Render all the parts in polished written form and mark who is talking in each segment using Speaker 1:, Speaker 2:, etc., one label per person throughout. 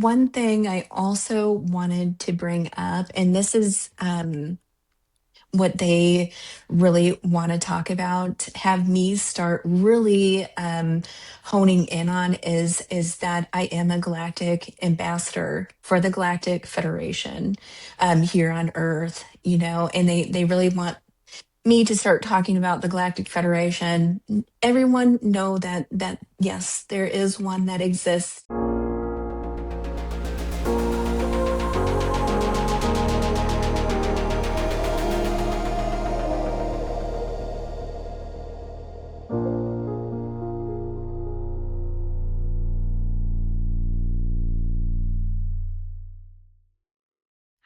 Speaker 1: one thing I also wanted to bring up, and this is what they really want to talk about, have me start really honing in on is that I am a galactic ambassador for the Galactic Federation here on Earth, and they really want me to start talking about the Galactic Federation. Everyone know that yes, there is one that exists.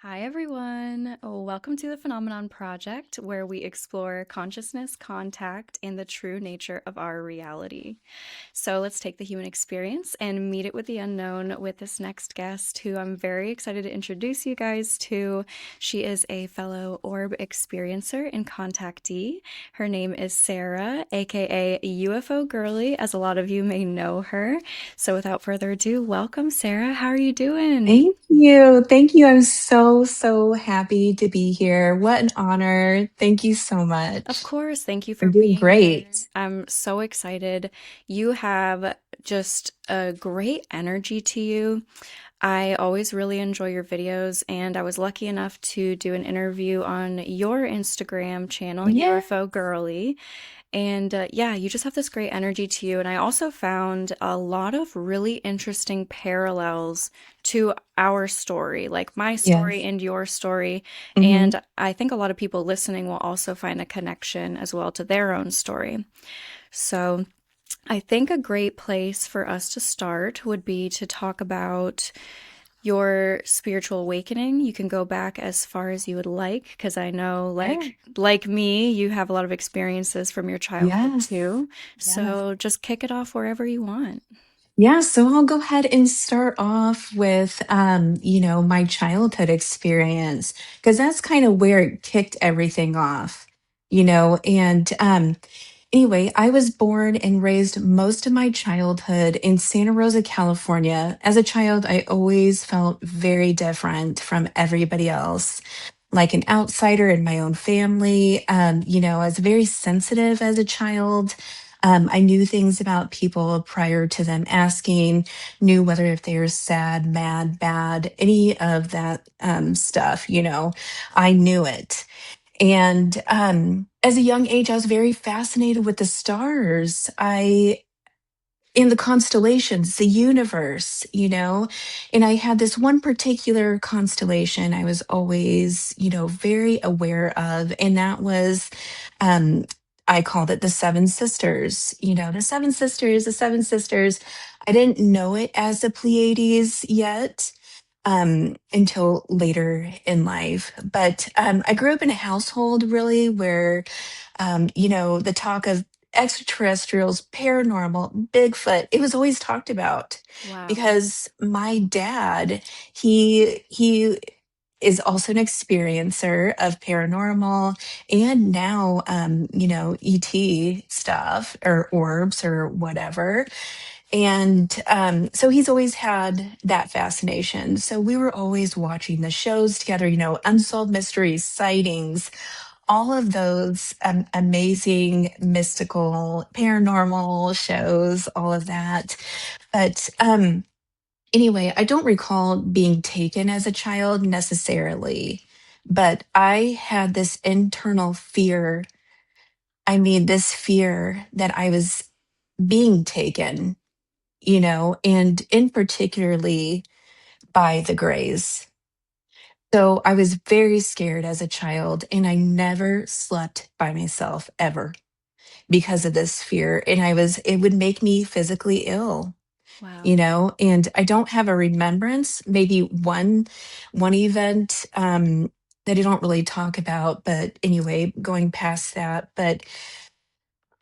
Speaker 2: Hi, everyone. Welcome to the Phenomenon Project, where we explore consciousness, contact, and the true nature of our reality. So let's take the human experience and meet it with the unknown with this next guest, who I'm very excited to introduce you guys to. She is a fellow orb experiencer and contactee. Her name is Sarah, aka UFOGirly, as a lot of you may know her. So without further ado, welcome, Sarah. How are you doing?
Speaker 1: Thank you. Thank you. I'm so happy to be here. What an honor. Thank you so
Speaker 2: Of
Speaker 1: much.
Speaker 2: course. Thank you for
Speaker 1: I'm doing
Speaker 2: being here.
Speaker 1: great.
Speaker 2: I'm so excited. You have just a great energy to you. I always really enjoy your videos, and I was lucky enough to do an interview on your Instagram channel,
Speaker 1: Yeah.
Speaker 2: UFO Girly. And yeah, you just have this great energy to you. And I also found a lot of really interesting parallels to our story, like my story
Speaker 1: Yes.
Speaker 2: and your story.
Speaker 1: Hmm.
Speaker 2: And I think a lot of people listening will also find a connection as well to their own story. So I think a great place for us to start would be to talk about your spiritual awakening. You can go back as far as you would like, because I know,
Speaker 1: Yeah.
Speaker 2: like me, you have a lot of experiences from your childhood
Speaker 1: Yes.
Speaker 2: too.
Speaker 1: Yes.
Speaker 2: So just kick it off wherever you want.
Speaker 1: Yeah, so I'll go ahead and start off with my childhood experience because that's kind of where it kicked everything off, and anyway, I was born and raised most of my childhood in Santa Rosa, California. As a child, I always felt very different from everybody else, like an outsider in my own family. I was very sensitive as a child. I knew things about people prior to them asking, knew whether if they were sad, mad, bad, any of that stuff, I knew it. And as a young age, I was very fascinated with the stars. In the constellations, the universe, and I had this one particular constellation I was always, very aware of, and that was, um, I called it the Seven Sisters, the Seven Sisters, the Seven Sisters. I didn't know it as the Pleiades yet. Until later in life. But I grew up in a household really where the talk of extraterrestrials, paranormal, Bigfoot, it was always talked about
Speaker 2: Wow.
Speaker 1: because my dad, he is also an experiencer of paranormal and now ET stuff or orbs or whatever. And so he's always had that fascination. So we were always watching the shows together, Unsolved Mysteries, Sightings, all of those amazing mystical paranormal shows, all of that. But anyway, I don't recall being taken as a child necessarily, but I had this internal fear. I mean, this fear that I was being taken, and in particularly by the Greys. So I was very scared as a child, and I never slept by myself ever because of this fear. And it would make me physically ill,
Speaker 2: Wow.
Speaker 1: and I don't have a remembrance, maybe one event that I don't really talk about, but anyway, going past that. But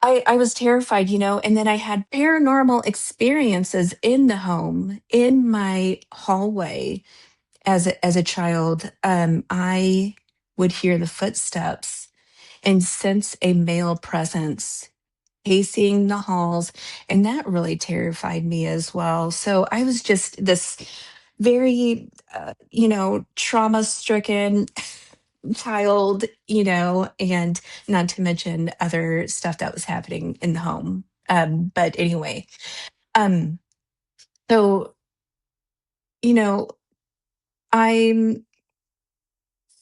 Speaker 1: I was terrified, and then I had paranormal experiences in the home, in my hallway as a child. I would hear the footsteps and sense a male presence pacing the halls, and that really terrified me as well. So I was just this. very, trauma stricken child, and not to mention other stuff that was happening in the home. But anyway, um, so, you know, I'm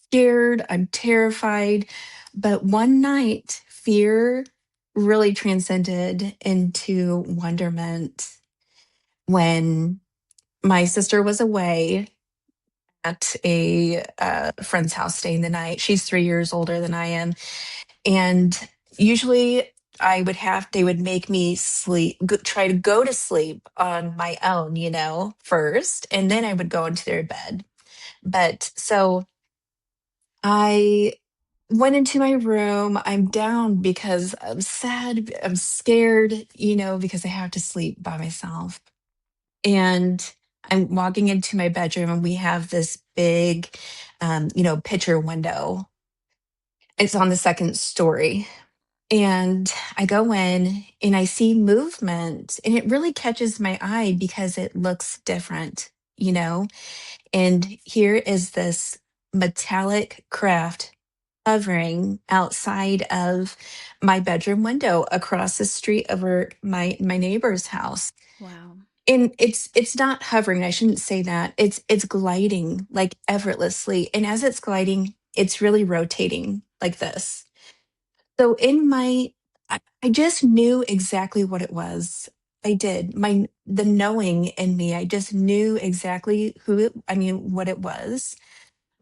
Speaker 1: scared, I'm terrified. But one night, fear really transcended into wonderment when my sister was away at a friend's house staying the night. She's 3 years older than I am. And usually they would make me try to go to sleep on my own, first, and then I would go into their bed. But so I went into my room. I'm down because I'm sad. I'm scared, because I have to sleep by myself. And I'm walking into my bedroom, and we have this big, picture window. It's on the second story. And I go in and I see movement, and it really catches my eye because it looks different, And here is this metallic craft hovering outside of my bedroom window across the street over my neighbor's house.
Speaker 2: Wow.
Speaker 1: And it's not hovering, I shouldn't say that. It's gliding like effortlessly. And as it's gliding, it's really rotating like this. So I just knew exactly what it was. I did. The knowing in me, I just knew exactly what it was.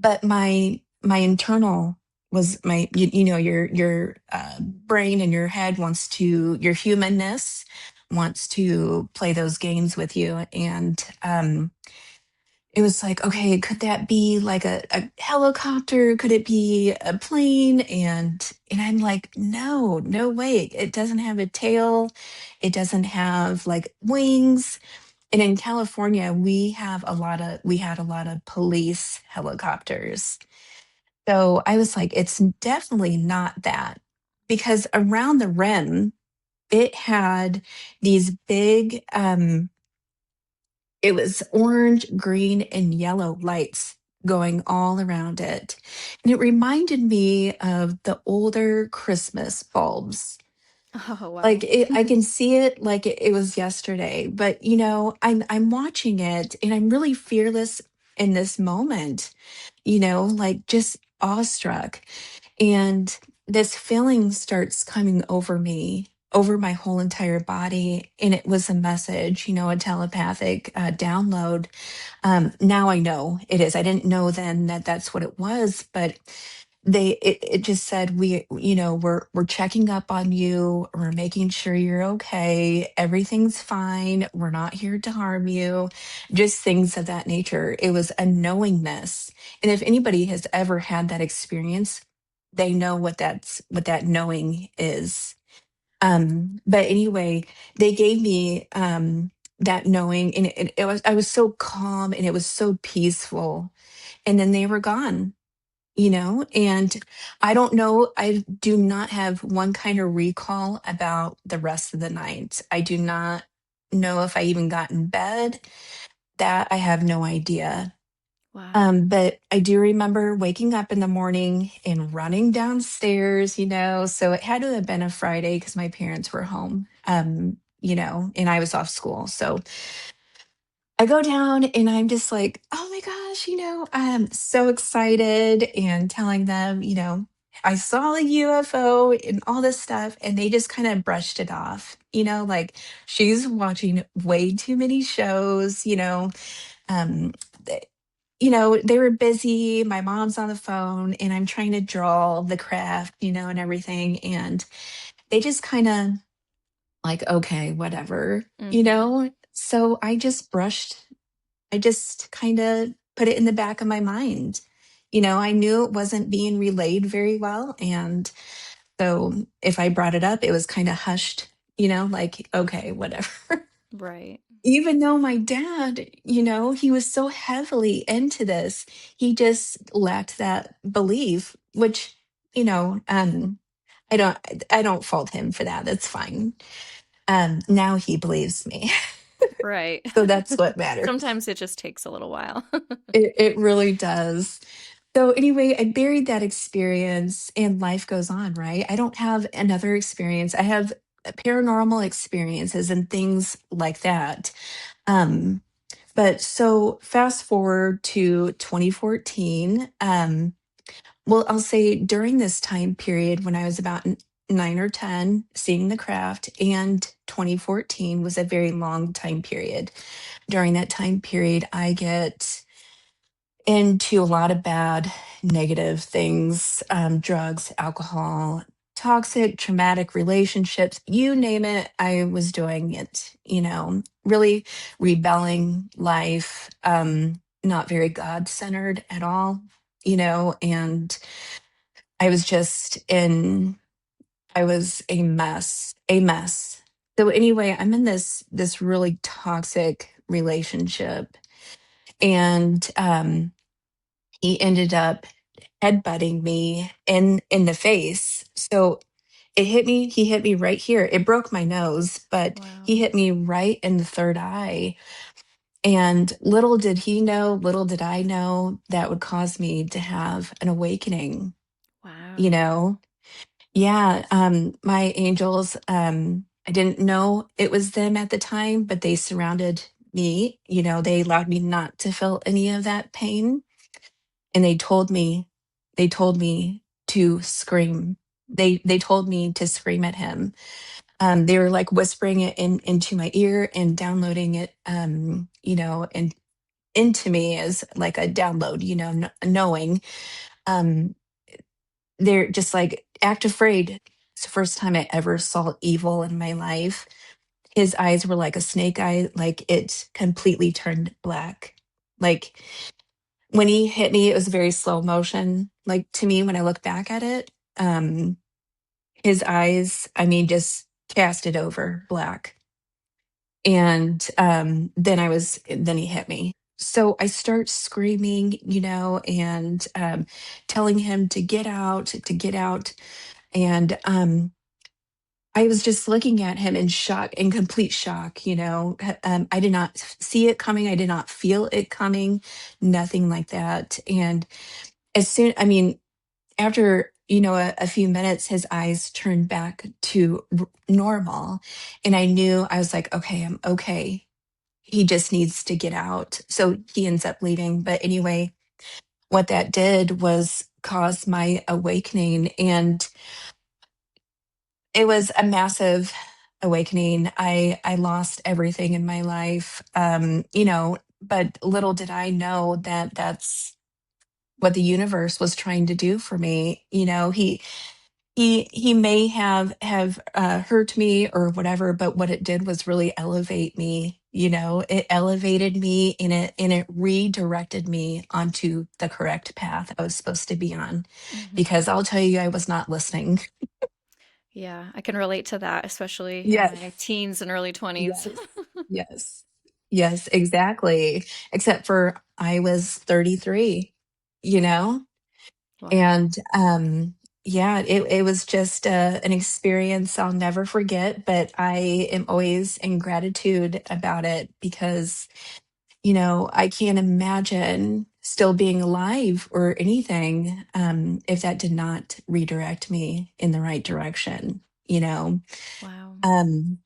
Speaker 1: But my internal was your brain and your head your humanness wants to play those games with you. And it was like, okay, could that be like a helicopter? Could it be a plane? And I'm like, no, no way. It doesn't have a tail. It doesn't have like wings. And in California, we had a lot of police helicopters. So I was like, it's definitely not that. Because around the rim, it had these big it was orange, green, and yellow lights going all around it. And it reminded me of the older Christmas bulbs.
Speaker 2: Oh,
Speaker 1: Like
Speaker 2: wow.
Speaker 1: I can see it like it was yesterday. But I'm watching it and I'm really fearless in this moment, like just awestruck. And this feeling starts coming over me, over my whole entire body. And it was a message, a telepathic download. Now I know it is. I didn't know then that that's what it was, but it just said we're checking up on you. We're making sure you're okay. Everything's fine. We're not here to harm you. Just things of that nature. It was a knowingness. And if anybody has ever had that experience, they know what that knowing is. But anyway, they gave me that knowing, and I was so calm and it was so peaceful. And then they were gone, and I don't know. I do not have one kind of recall about the rest of the night. I do not know if I even got in bed. That I have no idea.
Speaker 2: Wow.
Speaker 1: But I do remember waking up in the morning and running downstairs, so it had to have been a Friday because my parents were home, and I was off school. So I go down and I'm just like, oh my gosh, I'm so excited and telling them, I saw a UFO and all this stuff. And they just kind of brushed it off, like she's watching way too many shows, um, they were busy. My mom's on the phone and I'm trying to draw the craft, and everything. And they just kind of like, okay, whatever,
Speaker 2: Hmm.
Speaker 1: So I just kind of put it in the back of my mind. I knew it wasn't being relayed very well. And so if I brought it up, it was kind of hushed, like, okay, whatever.
Speaker 2: Right.
Speaker 1: Even though my dad, he was so heavily into this, he just lacked that belief, which, you know, um, I don't, I don't fault him for that. That's fine. Now he believes me.
Speaker 2: Right.
Speaker 1: So that's what matters.
Speaker 2: Sometimes it just takes a little while.
Speaker 1: It really does. So anyway, I buried that experience and life goes on, right? I don't have another experience. I have paranormal experiences and things like that. Um, but so fast forward to 2014. Well, I'll say during this time period when I was about 9 or 10, seeing the craft, and 2014 was a very long time period. During that time period, I get into a lot of bad, negative things, drugs, alcohol, toxic, traumatic relationships, you name it, I was doing it, really rebelling life, not very God centered at all, and I was just I was a mess. So anyway, I'm in this really toxic relationship, and he ended up headbutting me in the face. So it hit me. He hit me right here. It broke my nose, but
Speaker 2: Wow.
Speaker 1: he hit me right in the third eye. And little did he know, little did I know that would cause me to have an awakening. You
Speaker 2: Wow.
Speaker 1: know, yeah. My angels. I didn't know it was them at the time, but they surrounded me. They allowed me not to feel any of that pain, and they told me to scream. They told me to scream at him. They were like whispering it into my ear and downloading it, and into me as like a download, knowing. Um, they're just like, act afraid. It's the first time I ever saw evil in my life. His eyes were like a snake eye, like it completely turned black. Like when he hit me, it was very slow motion. Like to me, when I look back at it, um, his eyes, I mean, just cast it over black. And then he hit me. So I start screaming, and telling him to get out, to get out. And I was just looking at him in shock, in complete shock. I did not see it coming. I did not feel it coming, nothing like that. And I mean, after, a few minutes, his eyes turned back to normal. And I knew, I was like, okay, I'm okay. He just needs to get out. So he ends up leaving. But anyway, what that did was cause my awakening. And it was a massive awakening. I lost everything in my life. But little did I know that that's what the universe was trying to do for me. He may have hurt me or whatever, but what it did was really elevate me. It elevated me, and it redirected me onto the correct path I was supposed to be on.
Speaker 2: Hmm.
Speaker 1: Because I'll tell you, I was not listening.
Speaker 2: Yeah, I can relate to that, especially in my
Speaker 1: Yes.
Speaker 2: teens and early 20s.
Speaker 1: Yes. Yes. Yes, exactly. Except for I was 33, you know?
Speaker 2: Wow.
Speaker 1: And yeah, it was just an experience I'll never forget, but I am always in gratitude about it because, I can't imagine still being alive or anything, if that did not redirect me in the right direction,
Speaker 2: Wow.
Speaker 1: um,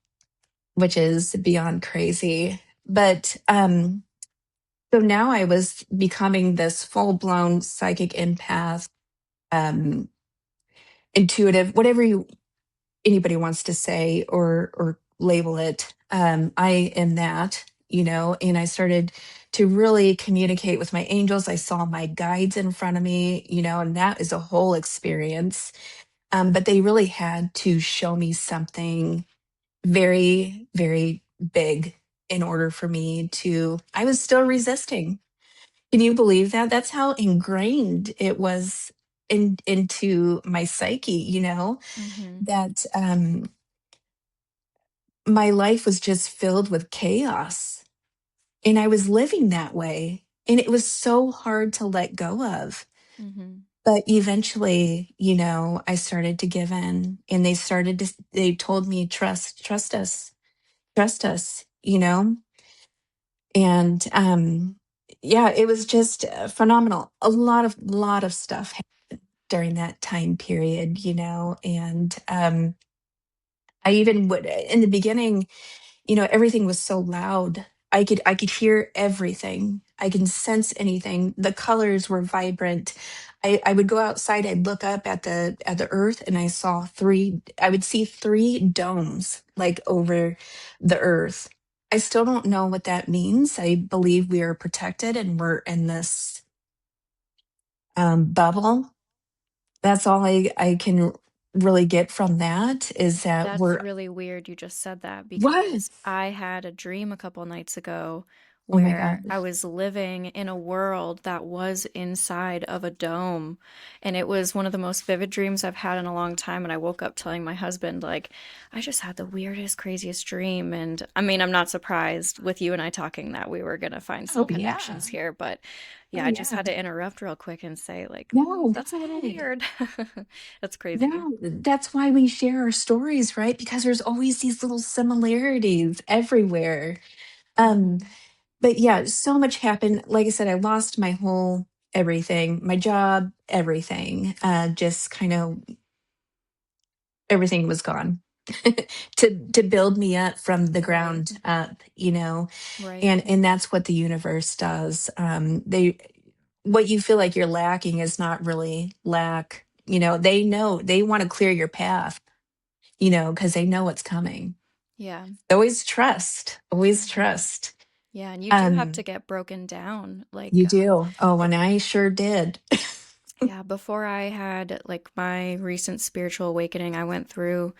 Speaker 1: which is beyond crazy. But so now I was becoming this full blown psychic empath, um, intuitive, whatever anybody wants to say or label it. I am that, and I started to really communicate with my angels. I saw my guides in front of me, and that is a whole experience. But they really had to show me something very, very big in order for me to, I was still resisting. Can you believe that? That's how ingrained it was into my psyche,
Speaker 2: Hmm.
Speaker 1: that my life was just filled with chaos. And I was living that way. And it was so hard to let go of.
Speaker 2: Hmm.
Speaker 1: But eventually, I started to give in, and they told me, trust us, trust us. you know? And yeah, it was just phenomenal. A lot of stuff happened during that time period, and I even would in the beginning, everything was so loud. I could hear everything. I can sense anything. The colors were vibrant. I would go outside, I'd look up at the earth, and I would see three domes like over the earth. I still don't know what that means. I believe we are protected and we're in this bubble. That's all I can really get from that is that
Speaker 2: That's
Speaker 1: we're
Speaker 2: really weird you just said that
Speaker 1: what?
Speaker 2: because I had a dream a couple nights ago
Speaker 1: Oh my
Speaker 2: where
Speaker 1: God.
Speaker 2: I was living in a world that was inside of a dome. And it was one of the most vivid dreams I've had in a long time. And I woke up telling my husband, like, I just had the weirdest, craziest dream. And I mean, I'm not surprised with you and I talking that we were going to find some
Speaker 1: Oh yeah.
Speaker 2: connections here. But
Speaker 1: Oh
Speaker 2: yeah, I just
Speaker 1: yeah.
Speaker 2: had to interrupt real quick and say, like,
Speaker 1: No, go
Speaker 2: that's a little
Speaker 1: ahead.
Speaker 2: weird. That's crazy.
Speaker 1: No, that's why we share our stories, right? Because there's always these little similarities everywhere. Um,
Speaker 2: Hmm.
Speaker 1: but yeah, so much happened. Like I said, I lost my whole everything, my job, everything. Just kind of everything was gone to build me up from the
Speaker 2: Right.
Speaker 1: ground up.
Speaker 2: Right.
Speaker 1: And that's what the universe does. They what you feel like you're lacking is not really lack. They know they want to clear your path, because they know what's coming.
Speaker 2: Yeah.
Speaker 1: Always trust, always
Speaker 2: Mhm.
Speaker 1: trust.
Speaker 2: Yeah, and you do have to
Speaker 1: Um,
Speaker 2: get broken down.
Speaker 1: you do. Oh,
Speaker 2: Bef
Speaker 1: and I sure did.
Speaker 2: yeah, before I had like my recent spiritual awakening, I went through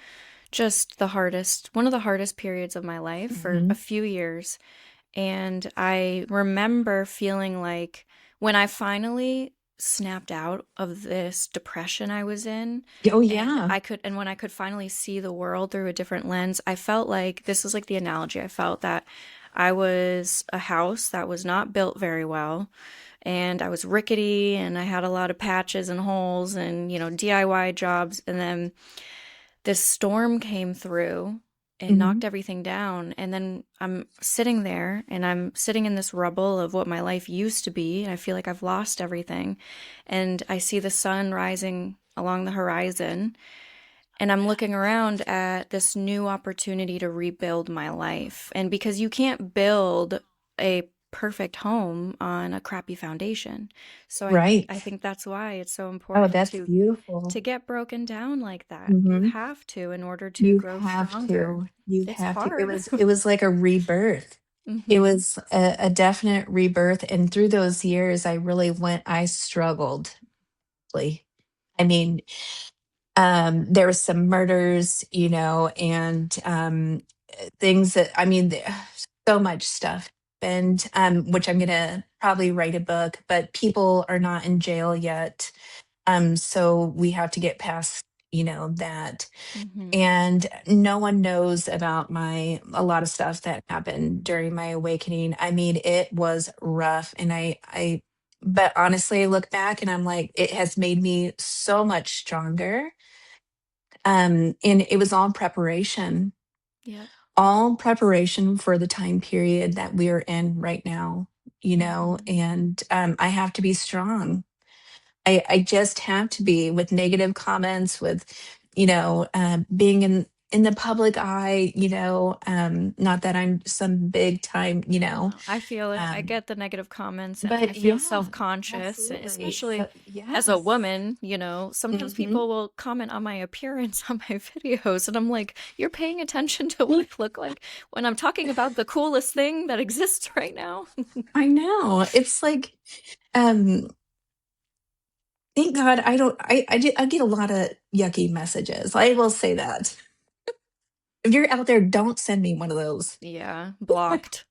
Speaker 2: just one of the hardest periods of my life for a
Speaker 1: Hmm.
Speaker 2: few years. And I remember feeling like when I finally snapped out of this depression I was in,
Speaker 1: Oh
Speaker 2: and
Speaker 1: yeah.
Speaker 2: when I could finally see the world through a different lens, I felt like this was like the analogy. I felt that I was a house that was not built very well, and I was rickety, and I had a lot of patches and holes and, DIY jobs. And then this storm came through and
Speaker 1: Hmm.
Speaker 2: knocked everything down. And then I'm sitting there and I'm sitting in this rubble of what my life used to be. And I feel like I've lost everything. And I see the sun rising along the horizon. And I'm looking around at this new opportunity to rebuild my life. And because you can't build a perfect home on a crappy foundation. So I
Speaker 1: Right.
Speaker 2: think that's why it's so
Speaker 1: Oh,
Speaker 2: important
Speaker 1: that's beautiful.
Speaker 2: to get broken down like that. You
Speaker 1: Hmm.
Speaker 2: have to in order to
Speaker 1: You
Speaker 2: grow
Speaker 1: have
Speaker 2: stronger.
Speaker 1: to. You
Speaker 2: It's
Speaker 1: have to. It
Speaker 2: hard.
Speaker 1: was it was like a rebirth. It
Speaker 2: Hmm.
Speaker 1: was a definite rebirth. And through those years, I struggled. Like, I mean, there was some murders, and things that, I mean, so much stuff. And which I'm going to probably write a book, but people are not in jail yet. So we have to get past, that.
Speaker 2: Hmm.
Speaker 1: And no one knows about a lot of stuff that happened during my awakening. I mean, it was rough. And but honestly, I look back and I'm like, it has made me so much stronger. And it was
Speaker 2: Yep.
Speaker 1: all preparation for the time period that we're in right now,
Speaker 2: Hmm.
Speaker 1: and I have to be strong. I just have to be with negative comments, with, being in the public eye, not that I'm some big time,
Speaker 2: No, I feel it. I
Speaker 1: um,
Speaker 2: get the negative comments and I
Speaker 1: but
Speaker 2: feel
Speaker 1: yeah,
Speaker 2: self-conscious,
Speaker 1: absolutely.
Speaker 2: especially
Speaker 1: So
Speaker 2: as a
Speaker 1: yes.
Speaker 2: woman, sometimes
Speaker 1: Hmm.
Speaker 2: people will comment on my appearance on my videos and I'm like, you're paying attention to what I look like when I'm talking about the coolest thing that exists right now.
Speaker 1: I know. It's like, um, thank God I don't, I get a lot of yucky messages. I will say that. If you're out there, don't send me one of those.
Speaker 2: Yeah, blocked.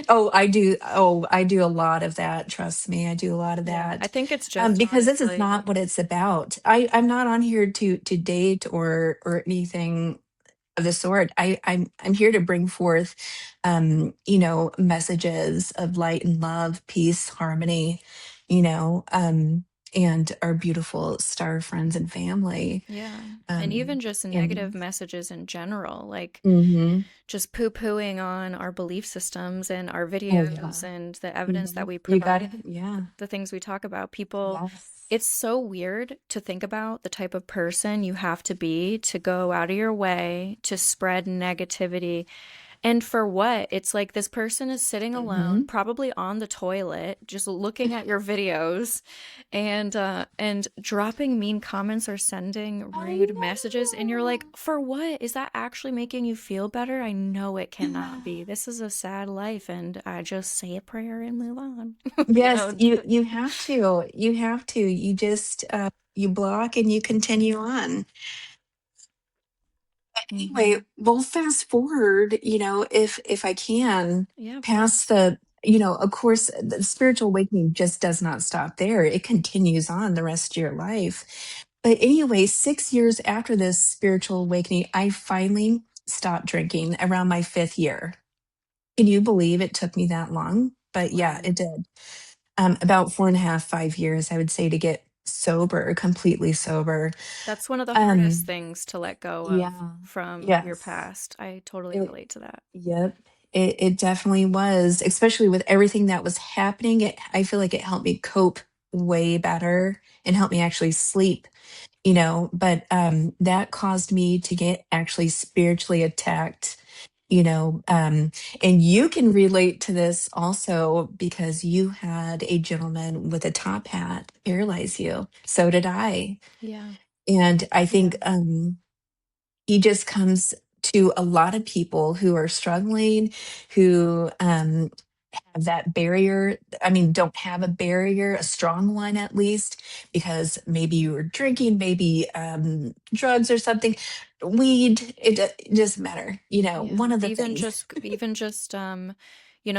Speaker 1: Oh, I do. Oh, I do a lot of that. Trust me, I do a lot of
Speaker 2: Yeah, I
Speaker 1: that.
Speaker 2: think it's just
Speaker 1: Because this is
Speaker 2: honestly.
Speaker 1: not what it's about. I'm not on here to date or anything of the sort. I'm here to bring forth, messages of light and love, peace, harmony. You know, um, and our beautiful star friends and family.
Speaker 2: Yeah. And
Speaker 1: Um,
Speaker 2: even just negative
Speaker 1: and
Speaker 2: messages in general, like
Speaker 1: hmm
Speaker 2: just poo-pooing on our belief systems and our
Speaker 1: oh
Speaker 2: videos
Speaker 1: yeah,
Speaker 2: and the evidence
Speaker 1: hmm
Speaker 2: that we
Speaker 1: you got
Speaker 2: provide,
Speaker 1: it. Yeah,
Speaker 2: the things we talk about. People,
Speaker 1: yes.
Speaker 2: it's so weird to think about the type of person you have to be to go out of your way to spread negativity. And for what? It's like this person is sitting alone,
Speaker 1: hmm
Speaker 2: probably on the toilet, just looking at your videos and dropping mean comments or sending
Speaker 1: I
Speaker 2: rude messages. And you're like, for what? Is that actually making you feel better? I know it cannot
Speaker 1: know.
Speaker 2: be. This is a sad life, and I just say a prayer and move on. You
Speaker 1: Yes,
Speaker 2: know?
Speaker 1: you have to. You have to. You just you block and you continue on. Anyway,
Speaker 2: Hmm.
Speaker 1: we'll fast forward, if I can,
Speaker 2: Yeah, of
Speaker 1: past
Speaker 2: course.
Speaker 1: of course, the spiritual awakening just does not stop there. It continues on the rest of your life. But anyway, 6 years after this spiritual awakening, I finally stopped drinking around my fifth year. Can you believe it took me that long? But yeah,
Speaker 2: Wow.
Speaker 1: it did. About 4.5, 5 years, I would say, to get sober, completely sober.
Speaker 2: That's one of the hardest
Speaker 1: Um,
Speaker 2: things to let go of
Speaker 1: yeah,
Speaker 2: from your
Speaker 1: yes.
Speaker 2: past. I totally
Speaker 1: It,
Speaker 2: relate to that.
Speaker 1: yep, it definitely was, especially with everything that was happening. I feel like it helped me cope way better and helped me actually sleep, but that caused me to get actually spiritually attacked, and you can relate to this also because you had a gentleman with a top hat paralyze you. So did I.
Speaker 2: Yeah.
Speaker 1: And I
Speaker 2: Yeah.
Speaker 1: think he just comes to a lot of people who are struggling, who have that barrier. I mean, don't have a barrier, a strong one at least, because maybe you were drinking, maybe drugs or something, weed. It doesn't matter.
Speaker 2: Yeah,
Speaker 1: One of the
Speaker 2: even
Speaker 1: things.
Speaker 2: just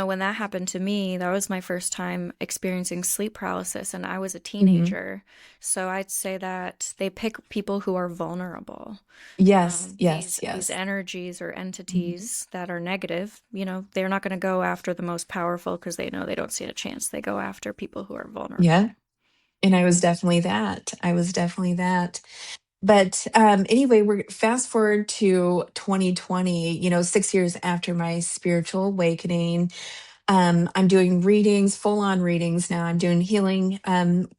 Speaker 2: when that happened to me, that was my first time experiencing sleep paralysis and I was a
Speaker 1: Mhm.
Speaker 2: teenager. So I'd say that they pick people who are vulnerable.
Speaker 1: Yes, yes,
Speaker 2: These
Speaker 1: yes.
Speaker 2: energies or
Speaker 1: Mhm.
Speaker 2: entities that are negative, they're not going to go after the most powerful because they know they don't stand a chance. They go after people who are
Speaker 1: Yeah.
Speaker 2: vulnerable.
Speaker 1: And I was definitely that. I was definitely that. But anyway, we're fast forward to 2020, 6 years after my spiritual awakening. I'm doing readings, full on readings now. I'm doing healing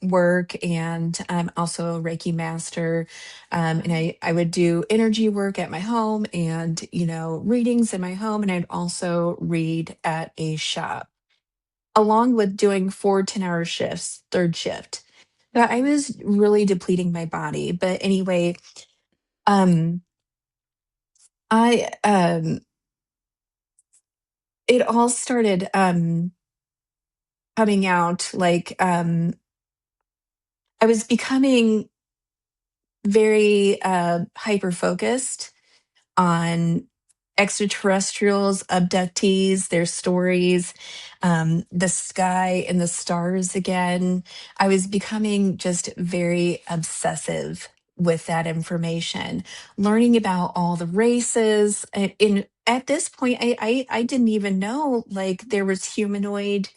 Speaker 1: work, and I'm also a Reiki master. And
Speaker 2: Wow.
Speaker 1: I would do energy work at my home and, readings in my home. And I'd also read at a shop, along with doing 4 10-hour shifts, third shift. But I
Speaker 2: Hmm.
Speaker 1: was really depleting my body. But anyway, um, I it all started coming out like I was becoming very hyper focused on extraterrestrials, abductees, their stories, the sky and the stars again. I was becoming just very obsessive with that information, learning about all the races. At this point, I didn't even know like there was humanoid,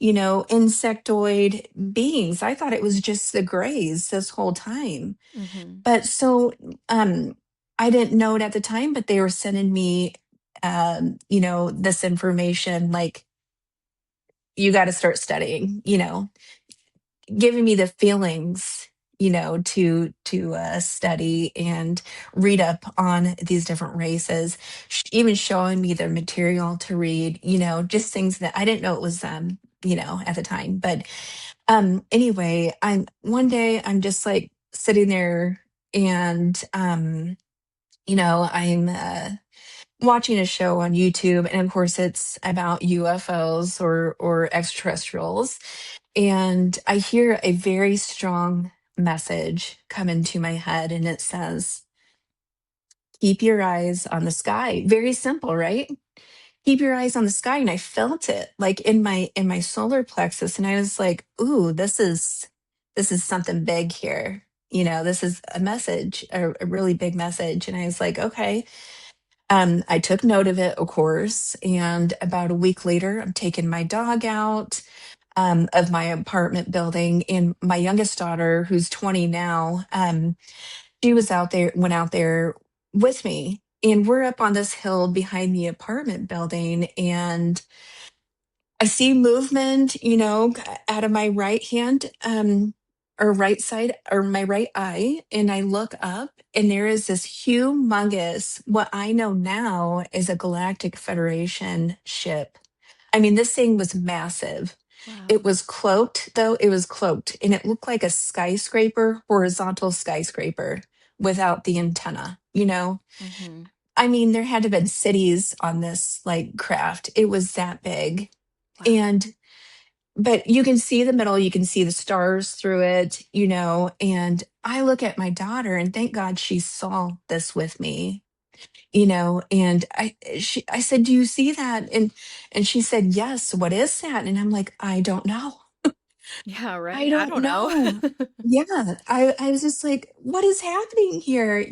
Speaker 1: insectoid beings. I thought it was just the grays this whole time.
Speaker 2: Hmm.
Speaker 1: But so I didn't know it at the time, but they were sending me this information like you got to start studying, giving me the feelings, to study and read up on these different races, even showing me the material to read, just things that I didn't know it was them, at the time. But anyway, I'm one day I'm just like sitting there and I'm watching a show on YouTube, and of course it's about UFOs or extraterrestrials, and I hear a very strong message come into my head, and it says, "Keep your eyes on the sky." Very simple, right? Keep your eyes on the sky, and I felt it like in my solar plexus, and I was like, "Ooh, this is something big here." This is a message, a really big message. And I was like, okay. I took note of it, of course. And about a week later, I'm taking my dog out. of my apartment building. And my youngest daughter, who's 20 now, she was out there, went out there with me. And we're up on this hill behind the apartment building. And I see movement, out of my right hand, or right side, or my right eye. And I look up, and there is this humongous, what I know now is a Galactic Federation ship. I mean, this thing was massive. It
Speaker 2: Wow.
Speaker 1: was cloaked, though. It was cloaked, and it looked like a skyscraper, horizontal skyscraper without the antenna.
Speaker 2: Mm-hmm.
Speaker 1: I mean, there had to have been cities on this like craft. It was that big.
Speaker 2: Wow.
Speaker 1: And but you can see the middle, you can see the stars through it. And I look at my daughter, and thank God she saw this with me. And I said, "Do you see that?" And she said, "Yes, what is that?" And I'm like, "I don't know.
Speaker 2: Yeah, right.
Speaker 1: I
Speaker 2: I
Speaker 1: don't
Speaker 2: don't know.
Speaker 1: know." Yeah, I was just like, "What is happening here?"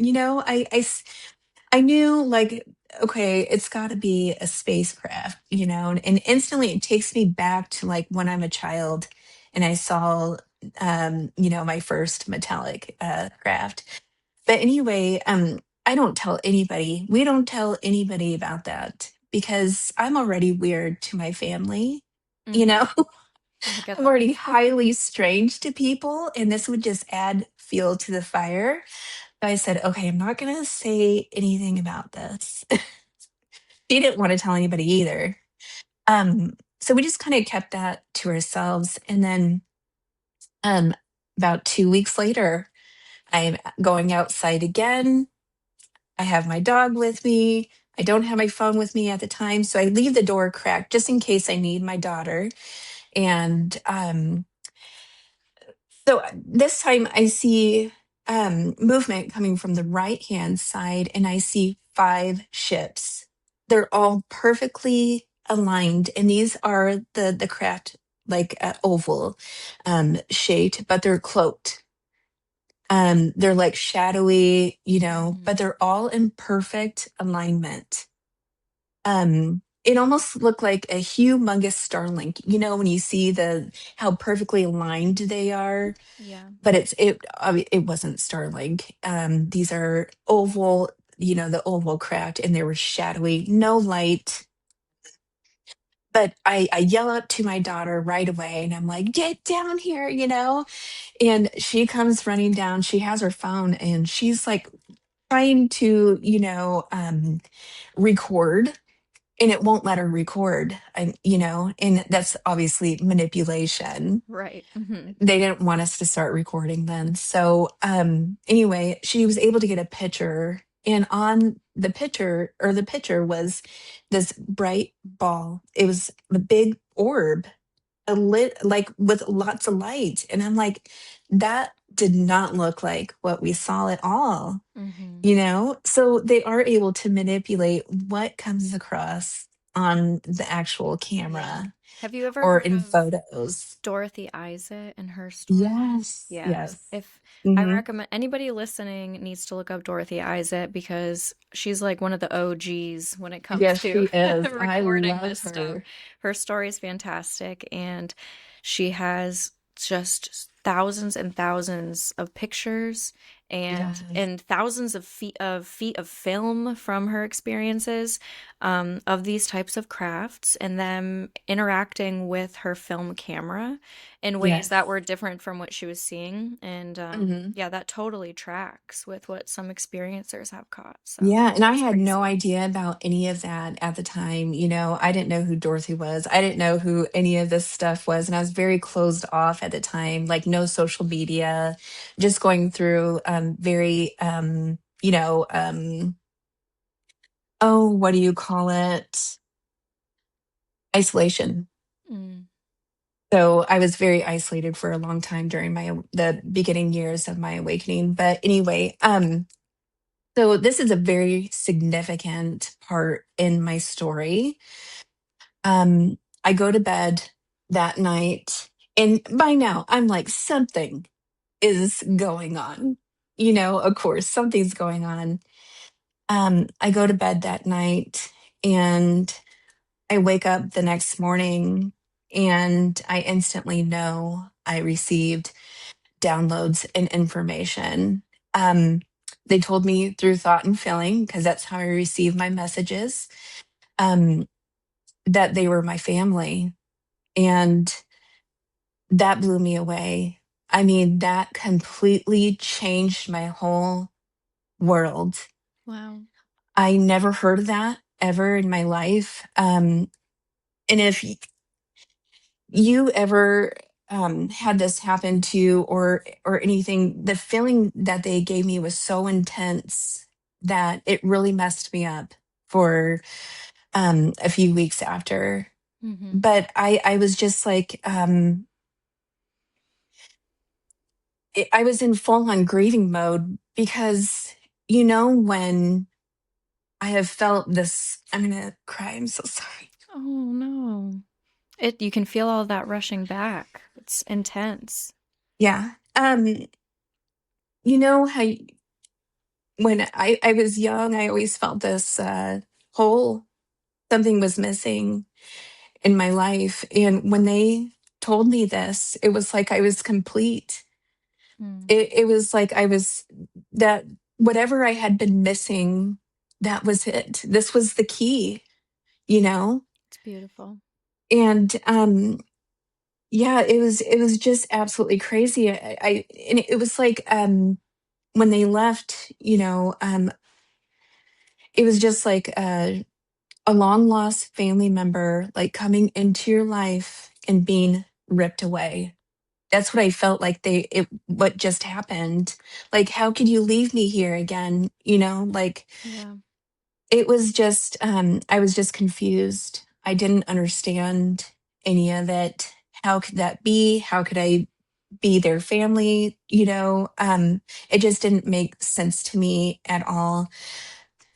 Speaker 1: I knew, like, okay, it's got to be a spacecraft. And instantly it takes me back to like when I'm a child and I saw, my first metallic craft. But anyway, I don't tell anybody. We don't tell anybody about that because I'm already weird to my family. You
Speaker 2: Hmm.
Speaker 1: know,
Speaker 2: I get
Speaker 1: I'm already
Speaker 2: that.
Speaker 1: highly strange to people, and this would just add fuel to the fire. So I said, okay, I'm not going to say anything about this. She didn't want to tell anybody either. So we just kind of kept that to ourselves. And then um, about 2 weeks later, I'm going outside again. I have my dog with me. I don't have my phone with me at the time. So I leave the door cracked just in case I need my daughter. And so this time I see movement coming from the right hand side, and I see 5 ships. They're all perfectly aligned, and these are the craft like oval shaped, but they're cloaked. They're like shadowy,
Speaker 2: Hmm.
Speaker 1: but they're all in perfect alignment. It almost looked like a humongous Starlink. When you see how perfectly aligned they are,
Speaker 2: Yeah.
Speaker 1: but it wasn't Starlink. These are oval, the oval craft, and they were shadowy, no light. But I yell up to my daughter right away, and I'm like, "Get down here!" And she comes running down. She has her phone, and she's like trying to, record, and it won't let her record. And that's obviously manipulation.
Speaker 2: Right. Hmm.
Speaker 1: They didn't want us to start recording then. So anyway, she was able to get a picture, and on the picture was this bright ball. It was a big orb, a lit like with lots of light. And I'm like, that did not look like what we saw at all.
Speaker 2: Hmm.
Speaker 1: So they are able to manipulate what comes across on the actual
Speaker 2: Yeah.
Speaker 1: camera
Speaker 2: Have you ever
Speaker 1: or
Speaker 2: heard
Speaker 1: in
Speaker 2: of
Speaker 1: photos.
Speaker 2: Dorothy Isaac and her story?
Speaker 1: Yes,
Speaker 2: Yeah.
Speaker 1: yes.
Speaker 2: If I
Speaker 1: Hmm.
Speaker 2: recommend anybody listening needs to look up Dorothy Isaac because she's like one of the OGs when it comes
Speaker 1: Yes, she
Speaker 2: to
Speaker 1: is. I
Speaker 2: recording
Speaker 1: love
Speaker 2: this stuff.
Speaker 1: her.
Speaker 2: Her story is fantastic and she has just thousands and thousands of pictures
Speaker 1: Yes.
Speaker 2: and thousands of feet of film from her experiences of these types of crafts and them interacting with her film camera in ways that
Speaker 1: Yes.
Speaker 2: were different from what she was seeing. And
Speaker 1: Hmm.
Speaker 2: yeah, that totally tracks with what some experiencers have caught. So
Speaker 1: Yeah, and I
Speaker 2: that's
Speaker 1: had no
Speaker 2: crazy.
Speaker 1: idea about any of that at the time. I didn't know who Dorothy was. I didn't know who any of this stuff was. And I was very closed off at the time, like no social media, just going through very, oh, what do you call it? Isolation.
Speaker 2: Mm,
Speaker 1: So I was very isolated for a long time during the beginning years of my awakening. But anyway, so this is a very significant part in my story. I go to bed that night, and by now I'm like, something is going on. Of course, something's going on. I go to bed that night, and I wake up the next morning, and I instantly know I received downloads and information. Um, they told me through thought and feeling, because that's how I receive my messages, um, that they were my family. And that blew me away. I mean, that completely changed my whole world.
Speaker 2: Wow.
Speaker 1: I never heard of that ever in my life. And if you ever had this happen to you, or anything, the feeling that they gave me was so intense that it really messed me up for a few weeks after.
Speaker 2: Mm-hmm.
Speaker 1: But I was just like, I was in full on grieving mode, because when I have felt this, I'm gonna cry. I'm so sorry.
Speaker 2: Oh no. You can feel all that rushing back. It's intense.
Speaker 1: Yeah. You know how when I was young, I always felt this hole, something was missing in my life. And when they told me this, it was like I was complete.
Speaker 2: Mm,
Speaker 1: It was like I was that whatever I had been missing, that was it. This was the key, you know?
Speaker 2: it's beautiful.
Speaker 1: And yeah, it was just absolutely crazy. And it was like when they left, it was just like a long lost family member like coming into your life and being ripped away. That's what I felt like what just happened. Like, how could you leave me here again? Like,
Speaker 2: Yeah.
Speaker 1: it was just I was just confused. I didn't understand any of it. How could that be? How could I be their family? It just didn't make sense to me at all.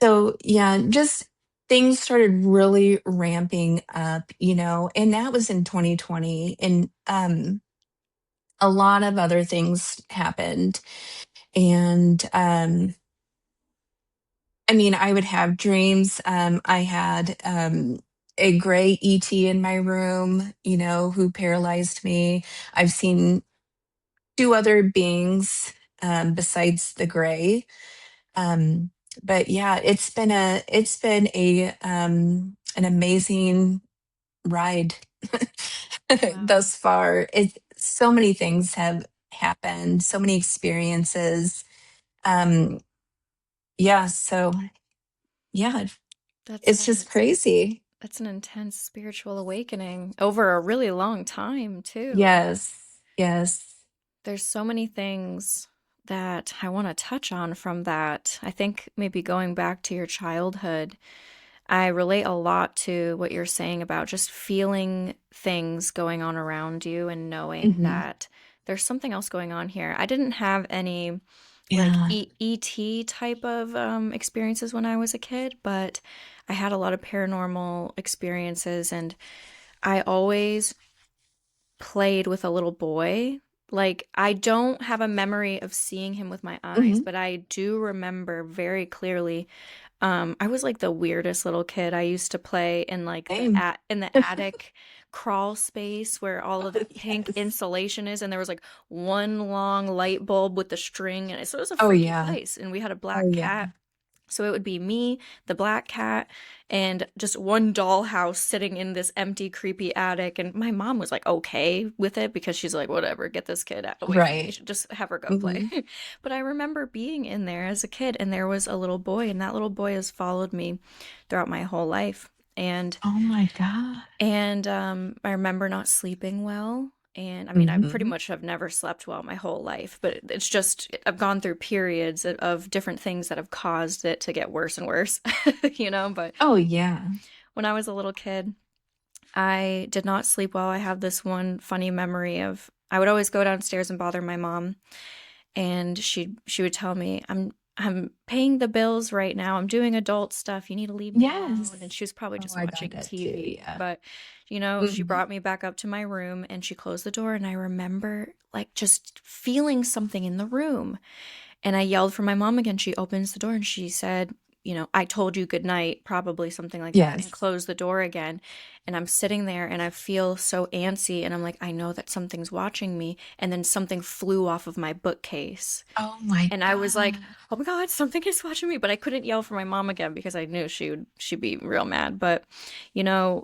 Speaker 1: So yeah, just things started really ramping up, and that was in 2020. And a lot of other things happened. And I mean, I would have dreams. I had a gray ET in my room, who paralyzed me. I've seen two other beings besides the gray. Um, but yeah, it's been a an amazing ride
Speaker 2: Wow.
Speaker 1: thus far. So many things have happened, so many experiences. Um, yeah, so yeah,
Speaker 2: That's
Speaker 1: it's
Speaker 2: an
Speaker 1: just crazy.
Speaker 2: that's an intense spiritual awakening over a really long time too.
Speaker 1: Yes, yes.
Speaker 2: There's so many things that I want to touch on from that. I think maybe going back to your childhood, I relate a lot to what you're saying about just feeling things going on around you and knowing
Speaker 1: Hmm.
Speaker 2: that there's something else going on here. I didn't have any like
Speaker 1: Yeah.
Speaker 2: ET type of experiences when I was a kid, but I had a lot of paranormal experiences, and I always played with a little boy. Like, I don't have a memory of seeing him with my eyes,
Speaker 1: Hmm.
Speaker 2: but I do remember very clearly. I was like the weirdest little kid. I used to play in like
Speaker 1: Same.
Speaker 2: in the attic crawl space where all of the pink
Speaker 1: Yes.
Speaker 2: insulation is, and there was like one long light bulb with the string, and so it was a
Speaker 1: Oh
Speaker 2: freaky
Speaker 1: yeah.
Speaker 2: place. And we had a
Speaker 1: Oh
Speaker 2: black
Speaker 1: yeah.
Speaker 2: cat, so it would be me, the black cat, and just one dollhouse sitting in this empty, creepy attic. And my mom was like okay with it because she's like, whatever, get this kid away from me.
Speaker 1: Right.
Speaker 2: Just have her go play.
Speaker 1: Hmm.
Speaker 2: But I remember being in there as a kid, and there was a little boy, and that little boy has followed me throughout my whole life. And
Speaker 1: Oh my God.
Speaker 2: I remember not sleeping well. And I mean, I pretty
Speaker 1: Hmm.
Speaker 2: much have never slept well my whole life, but it's just, I've gone through periods of different things that have caused it to get worse and worse, But
Speaker 1: Oh yeah.
Speaker 2: when I was a little kid, I did not sleep well. I have this one funny memory of I would always go downstairs and bother my mom, and she would tell me, I'm paying the bills right now. I'm doing adult stuff. You need to leave me
Speaker 1: Yes.
Speaker 2: alone. And she was probably
Speaker 1: Oh,
Speaker 2: just
Speaker 1: I got
Speaker 2: watching
Speaker 1: that too.
Speaker 2: TV.
Speaker 1: Yeah.
Speaker 2: But, she
Speaker 1: Hmm.
Speaker 2: brought me back up to my room and she closed the door. And I remember like just feeling something in the room. And I yelled for my mom again. She opens the door and she said, I told you good night, probably something like that, and
Speaker 1: Yes.
Speaker 2: close the door again. And I'm sitting there and I feel so antsy. And I'm like, I know that something's watching me. And then something flew off of my bookcase.
Speaker 1: Oh my
Speaker 2: And I was like,
Speaker 1: God.
Speaker 2: oh my God, something is watching me. But I couldn't yell for my mom again because I knew she'd be real mad. But,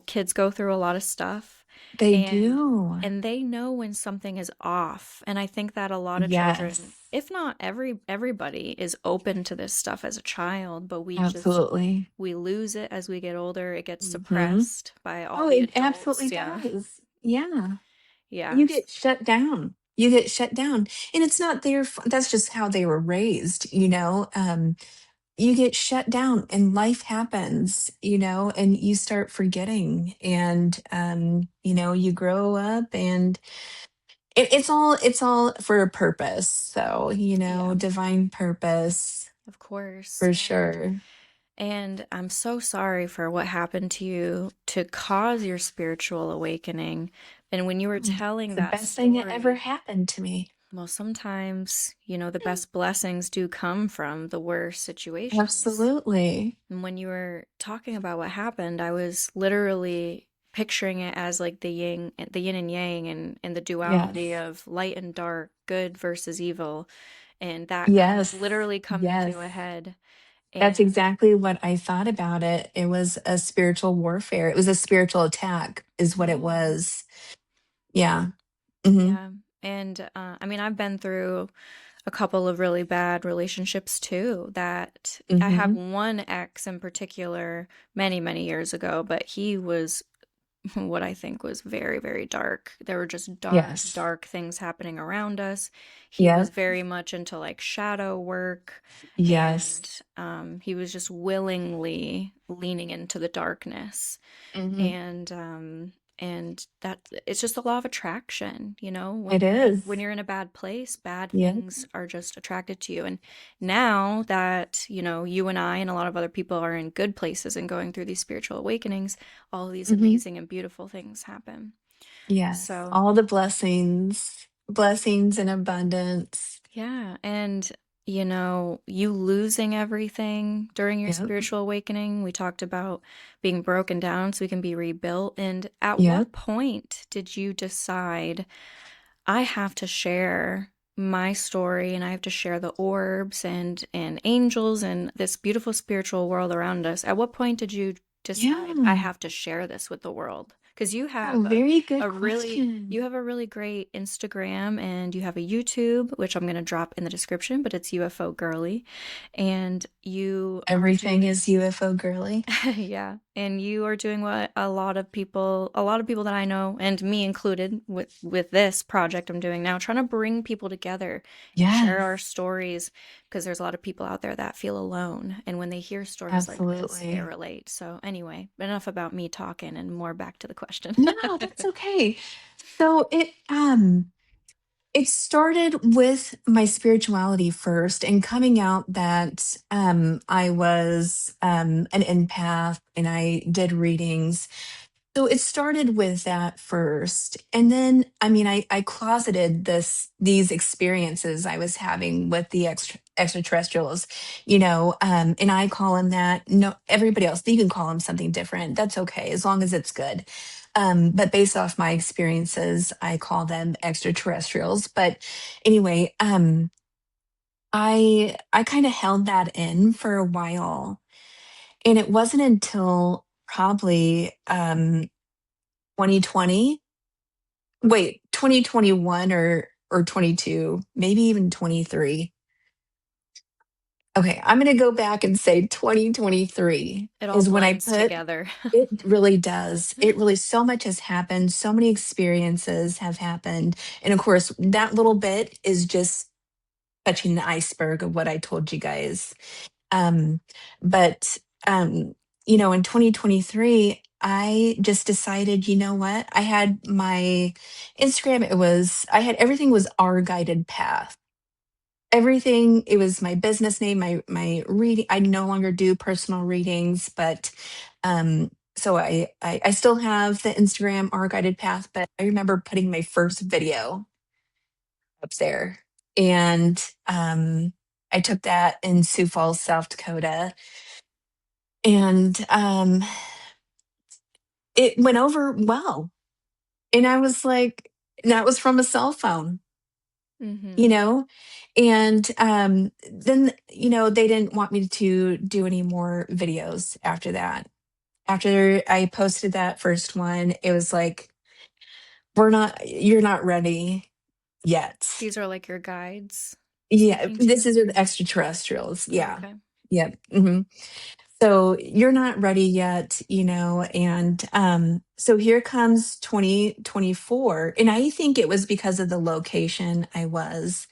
Speaker 2: kids go through a lot of stuff
Speaker 1: They
Speaker 2: and
Speaker 1: do.
Speaker 2: and they know when something is off. And I think that a lot of children,
Speaker 1: Yes.
Speaker 2: if not everybody, is open to this stuff as a child, but
Speaker 1: Absolutely.
Speaker 2: we lose it as we get older. It gets
Speaker 1: Hmm.
Speaker 2: suppressed by all
Speaker 1: Oh,
Speaker 2: the
Speaker 1: it
Speaker 2: adults.
Speaker 1: absolutely
Speaker 2: Yeah.
Speaker 1: does. Yeah.
Speaker 2: Yeah.
Speaker 1: You get shut down. You get shut down. And it's not their that's just how they were raised, you know. You get shut down and life happens, and you start forgetting, and you grow up, and it's all for a purpose. So,
Speaker 2: Yeah.
Speaker 1: divine purpose
Speaker 2: Of course.
Speaker 1: for
Speaker 2: And
Speaker 1: sure.
Speaker 2: I'm so sorry for what happened to you to cause your spiritual awakening. And when you were
Speaker 1: It's
Speaker 2: telling
Speaker 1: the
Speaker 2: that
Speaker 1: best thing that ever
Speaker 2: story,
Speaker 1: happened to me.
Speaker 2: well, sometimes, the best blessings do come from the worst situations.
Speaker 1: Absolutely.
Speaker 2: And when you were talking about what happened, I was literally picturing it as like the yin and yang, and the duality
Speaker 1: Yes.
Speaker 2: of light and dark, good versus evil, and that
Speaker 1: Yes.
Speaker 2: literally coming
Speaker 1: Yes.
Speaker 2: to a head.
Speaker 1: That's
Speaker 2: And
Speaker 1: exactly what I thought about it. It was a spiritual warfare. It was a spiritual attack, is what it
Speaker 2: yeah.
Speaker 1: was. Yeah. Hmm.
Speaker 2: Yeah. And I mean, I've been through a couple of really bad relationships too. That I have
Speaker 1: Hmm.
Speaker 2: one ex in particular many, many years ago, but he was what I think was very, very dark. There were just dark,
Speaker 1: Yes.
Speaker 2: dark things happening around us. He was
Speaker 1: Yep.
Speaker 2: very much into like shadow work,
Speaker 1: Yes.
Speaker 2: and he was just willingly leaning into the darkness.
Speaker 1: Hmm.
Speaker 2: And that it's just the law of attraction, when
Speaker 1: It
Speaker 2: when
Speaker 1: is.
Speaker 2: you're in a bad place, bad
Speaker 1: Yep.
Speaker 2: things are just attracted to you. And now that you and I and a lot of other people are in good places and going through these spiritual awakenings, all of these
Speaker 1: Hmm.
Speaker 2: amazing and beautiful things happen.
Speaker 1: Yes.
Speaker 2: So
Speaker 1: All the blessings, blessings in abundance.
Speaker 2: yeah. And you losing everything during your
Speaker 1: Yep.
Speaker 2: spiritual awakening. We talked about being broken down so we can be rebuilt. And at
Speaker 1: Yep.
Speaker 2: what point did you decide, I have to share my story, and I have to share the orbs and angels and this beautiful spiritual world around us? At what point did you decide, I
Speaker 1: Yeah.
Speaker 2: have to share this with the world? Because you
Speaker 1: Oh,
Speaker 2: have
Speaker 1: very good
Speaker 2: a really
Speaker 1: question.
Speaker 2: you have a really great Instagram, and you have a YouTube, which I'm going to drop in the description, but it's UFO Girly. And you are
Speaker 1: Everything
Speaker 2: doing
Speaker 1: is UFO girly.
Speaker 2: yeah, and you are doing what a lot of people that I know, and me included, with this project I'm doing now, trying to bring people together and share our
Speaker 1: Yes.
Speaker 2: stories, because there's a lot of people out there that feel alone, and when they hear stories like this, they
Speaker 1: Absolutely.
Speaker 2: relate. So anyway, enough about me talking, and more back to the question.
Speaker 1: No, that's okay. So it started with my spirituality first, and coming out that I was an empath, and I did readings. So it started with that first. And then, I mean, I closeted these experiences I was having with the extraterrestrials, and I call them that. No, everybody else, you can call them something different. That's okay, as long as it's good. But based off my experiences, I call them extraterrestrials. But anyway, I kind of held that in for a while. And it wasn't until probably 2020, wait, 2021 or 22, maybe even 23. Okay, I'm going to go back and say 2023
Speaker 2: It all
Speaker 1: is when I
Speaker 2: blends
Speaker 1: put
Speaker 2: together.
Speaker 1: it really does. It really, so much has happened. So many experiences have happened. And of course, that little bit is just touching the iceberg of what I told you guys. Um, but, um, in 2023, I just decided, you know what? I had my Instagram, I had everything was our guided path. Everything, it was my business name, my reading. I no longer do personal readings, but so I still have the Instagram our guided path, but I remember putting my first video up there. And I took that in Sioux Falls, South Dakota, And it went over well. And I was like, that was from a cell phone, you
Speaker 2: Mhm.
Speaker 1: know? And then, they didn't want me to do any more videos after that. After I posted that first one, it was like, you're not ready yet.
Speaker 2: These are like your guides
Speaker 1: Yeah,
Speaker 2: speaking to
Speaker 1: this
Speaker 2: you?
Speaker 1: is with extraterrestrials.
Speaker 2: Oh,
Speaker 1: Yeah.
Speaker 2: okay.
Speaker 1: Yep. So you're not ready yet, and so here comes 2024. And I think it was because of the location I was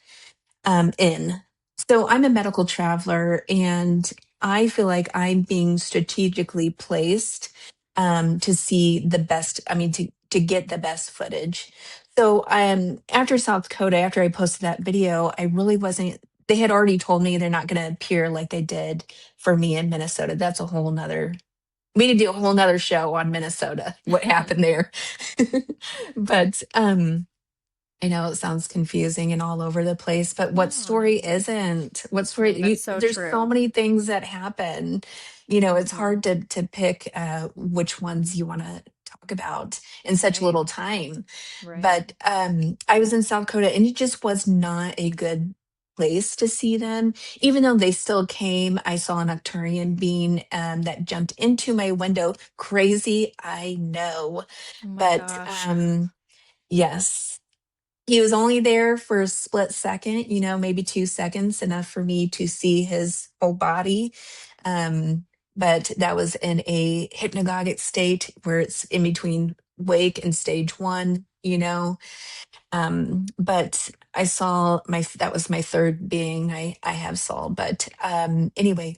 Speaker 1: in. So I'm a medical traveler, and I feel like I'm being strategically placed to see the best. I mean, to get the best footage. So after South Dakota, after I posted that video, I really wasn't. They had already told me they're not going to appear like they did for me in Minnesota. That's a whole nother. We need to do a whole nother show on Minnesota. What happened there? But I know it sounds confusing and all over the place, but what
Speaker 2: No,
Speaker 1: story
Speaker 2: no.
Speaker 1: isn't? What
Speaker 2: No,
Speaker 1: story?
Speaker 2: that's so
Speaker 1: There's so
Speaker 2: true.
Speaker 1: many things that happen. It's
Speaker 2: Mhm.
Speaker 1: hard to pick which ones you want to talk about in such
Speaker 2: Right.
Speaker 1: little time.
Speaker 2: Right.
Speaker 1: But I was in South Dakota, and it just was not a good place to see them. Even though they still came, I saw an Arcturian being that jumped into my window. Crazy, I know,
Speaker 2: Oh my
Speaker 1: but
Speaker 2: gosh.
Speaker 1: yes. He was only there for a split second, maybe 2 seconds, enough for me to see his whole body. Um, but that was in a hypnagogic state where it's in between wake and stage one, But I saw that was my third being I have saw. But anyway,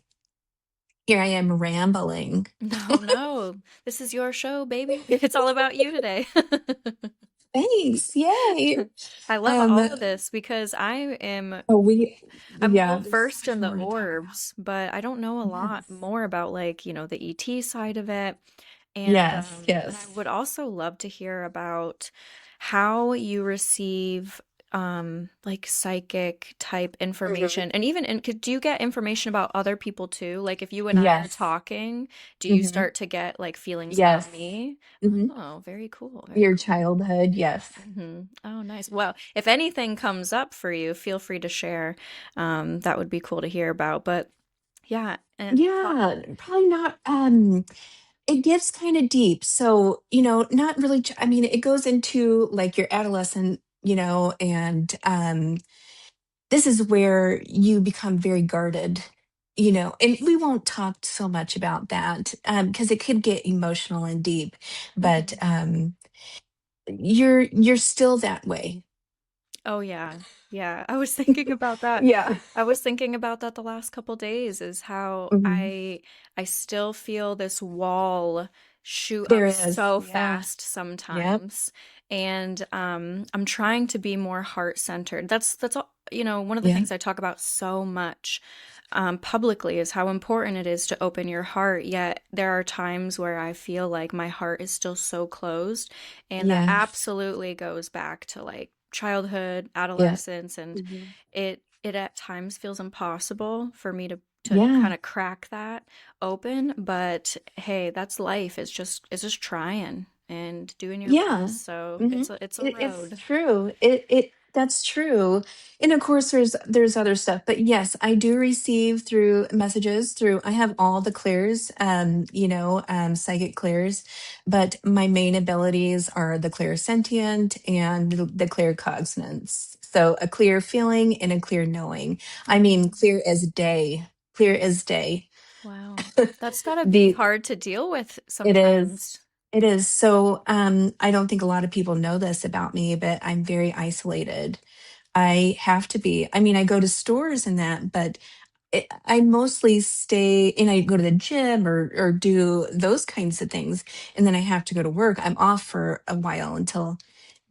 Speaker 1: here I am rambling.
Speaker 2: No, no. This is your show, baby. It's all about you today.
Speaker 1: Thanks. Yay.
Speaker 2: I love
Speaker 1: Um,
Speaker 2: all of this because
Speaker 1: oh,
Speaker 2: I'm
Speaker 1: yeah,
Speaker 2: well
Speaker 1: there's so
Speaker 2: versed
Speaker 1: much
Speaker 2: in the
Speaker 1: more to talk about.
Speaker 2: orbs, but I don't know a lot
Speaker 1: Yes.
Speaker 2: more about like, the ET side of it. And
Speaker 1: Yes,
Speaker 2: and I
Speaker 1: yes.
Speaker 2: would also love to hear about how you receive like psychic type
Speaker 1: Mhm.
Speaker 2: information. And even do you get information about other people too? Like if you and I are
Speaker 1: Yes.
Speaker 2: talking, do you
Speaker 1: Hmm.
Speaker 2: start to get like feelings about
Speaker 1: Yes.
Speaker 2: me?
Speaker 1: Hmm.
Speaker 2: Oh, very cool. Very
Speaker 1: Your
Speaker 2: cool.
Speaker 1: childhood, yes.
Speaker 2: Oh, nice. Well, if anything comes up for you, feel free to share. That would be cool to hear about. But yeah, and talk.
Speaker 1: Yeah, probably not. It gets kind of deep. So, not really, I mean, it goes into like your adolescent, and this is where you become very guarded, and we won't talk so much about that because it could get emotional and deep, but
Speaker 2: Mhm.
Speaker 1: you're still that way.
Speaker 2: Oh yeah. Yeah. I was thinking about that.
Speaker 1: Yeah.
Speaker 2: I was thinking about that the last couple days is how
Speaker 1: Mhm.
Speaker 2: I still feel this wall shoot
Speaker 1: There
Speaker 2: up
Speaker 1: is.
Speaker 2: so
Speaker 1: Yeah.
Speaker 2: fast
Speaker 1: Yep.
Speaker 2: sometimes. And I'm trying to be more heart-centered. That's all, one of the
Speaker 1: Yeah.
Speaker 2: things I talk about so much publicly is how important it is to open your heart. Yet there are times where I feel like my heart is still so closed. And that
Speaker 1: Yes.
Speaker 2: absolutely goes back to like childhood,
Speaker 1: Yeah.
Speaker 2: adolescence, and
Speaker 1: Mhm.
Speaker 2: it at times feels impossible for me to
Speaker 1: Yeah.
Speaker 2: kind of crack that open. But hey, that's life. It's just trying and doing your
Speaker 1: Yeah.
Speaker 2: best. So
Speaker 1: Hmm.
Speaker 2: it's a
Speaker 1: It's
Speaker 2: road.
Speaker 1: true. That's true. And of course there's other stuff, but yes, I do receive through messages through I have all the clears, psychic clears, but my main abilities are the clear sentient and the clear cognizance. So a clear feeling and a clear knowing. I mean,
Speaker 2: Mhm.
Speaker 1: clear as day. Clear as day.
Speaker 2: Wow. That's gotta be
Speaker 1: The
Speaker 2: hard to deal with
Speaker 1: It is.
Speaker 2: sometimes.
Speaker 1: It is. So I don't think a lot of people know this about me, but I'm very isolated. I have to be. I mean, I go to stores and that, but I mostly stay and I go to the gym or do those kinds of things. And then I have to go to work. I'm off for a while until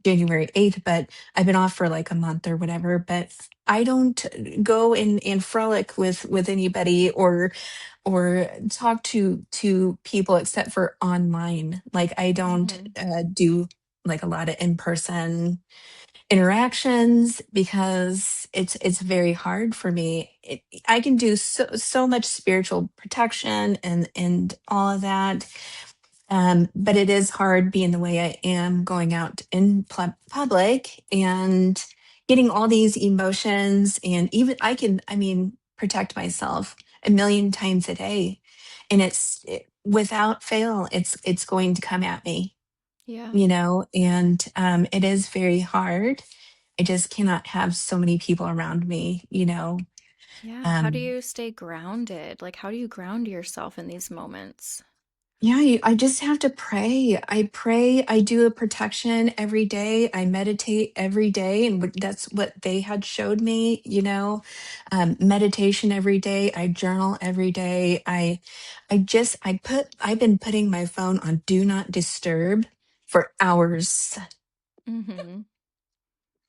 Speaker 1: January 8th, but I've been off for like a month or whatever. But I don't go and frolic with anybody or talk to people except for online. Like I don't
Speaker 2: Mhm.
Speaker 1: do like a lot of in person. interactions because it's very hard for me. I can do so much spiritual protection and all of that, but it is hard being the way I am, going out in public and getting all these emotions. And even I mean, protect myself a million times a day. And without fail, it's going to come at me,
Speaker 2: Yeah.
Speaker 1: you know, and it is very hard. I just cannot have so many people around me, you know.
Speaker 2: Yeah. How do
Speaker 1: Um,
Speaker 2: you stay grounded? Like, how do you ground yourself in these moments?
Speaker 1: Yeah, I just have to pray. I pray. I do a protection every day. I meditate every day, and that's what they had showed me. You know, meditation every day. I journal every day. I've been putting my phone on do not disturb for hours,
Speaker 2: Mm-hmm.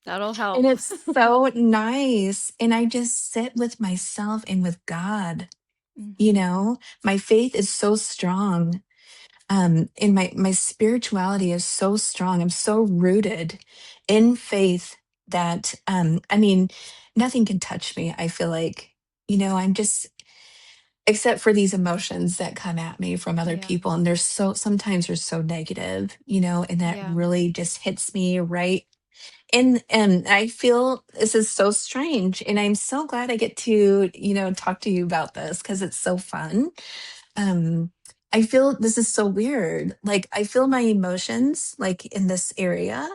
Speaker 2: That'll
Speaker 1: and
Speaker 2: help.
Speaker 1: it's so nice. And I just sit with myself and with God. You
Speaker 2: Mm-hmm.
Speaker 1: know, my faith is so strong, and my spirituality is so strong. I'm so rooted in faith that I mean, nothing can touch me. I feel like, you know, I'm just, except for these emotions that come at me from other
Speaker 2: Yeah.
Speaker 1: people, and they're so, sometimes they're so negative, you know, and that
Speaker 2: Yeah.
Speaker 1: really just hits me right. And I feel this is so strange, and I'm so glad I get to, you know, talk to you about this because it's so fun. um I feel this is so weird. Like, I feel my emotions like in this area.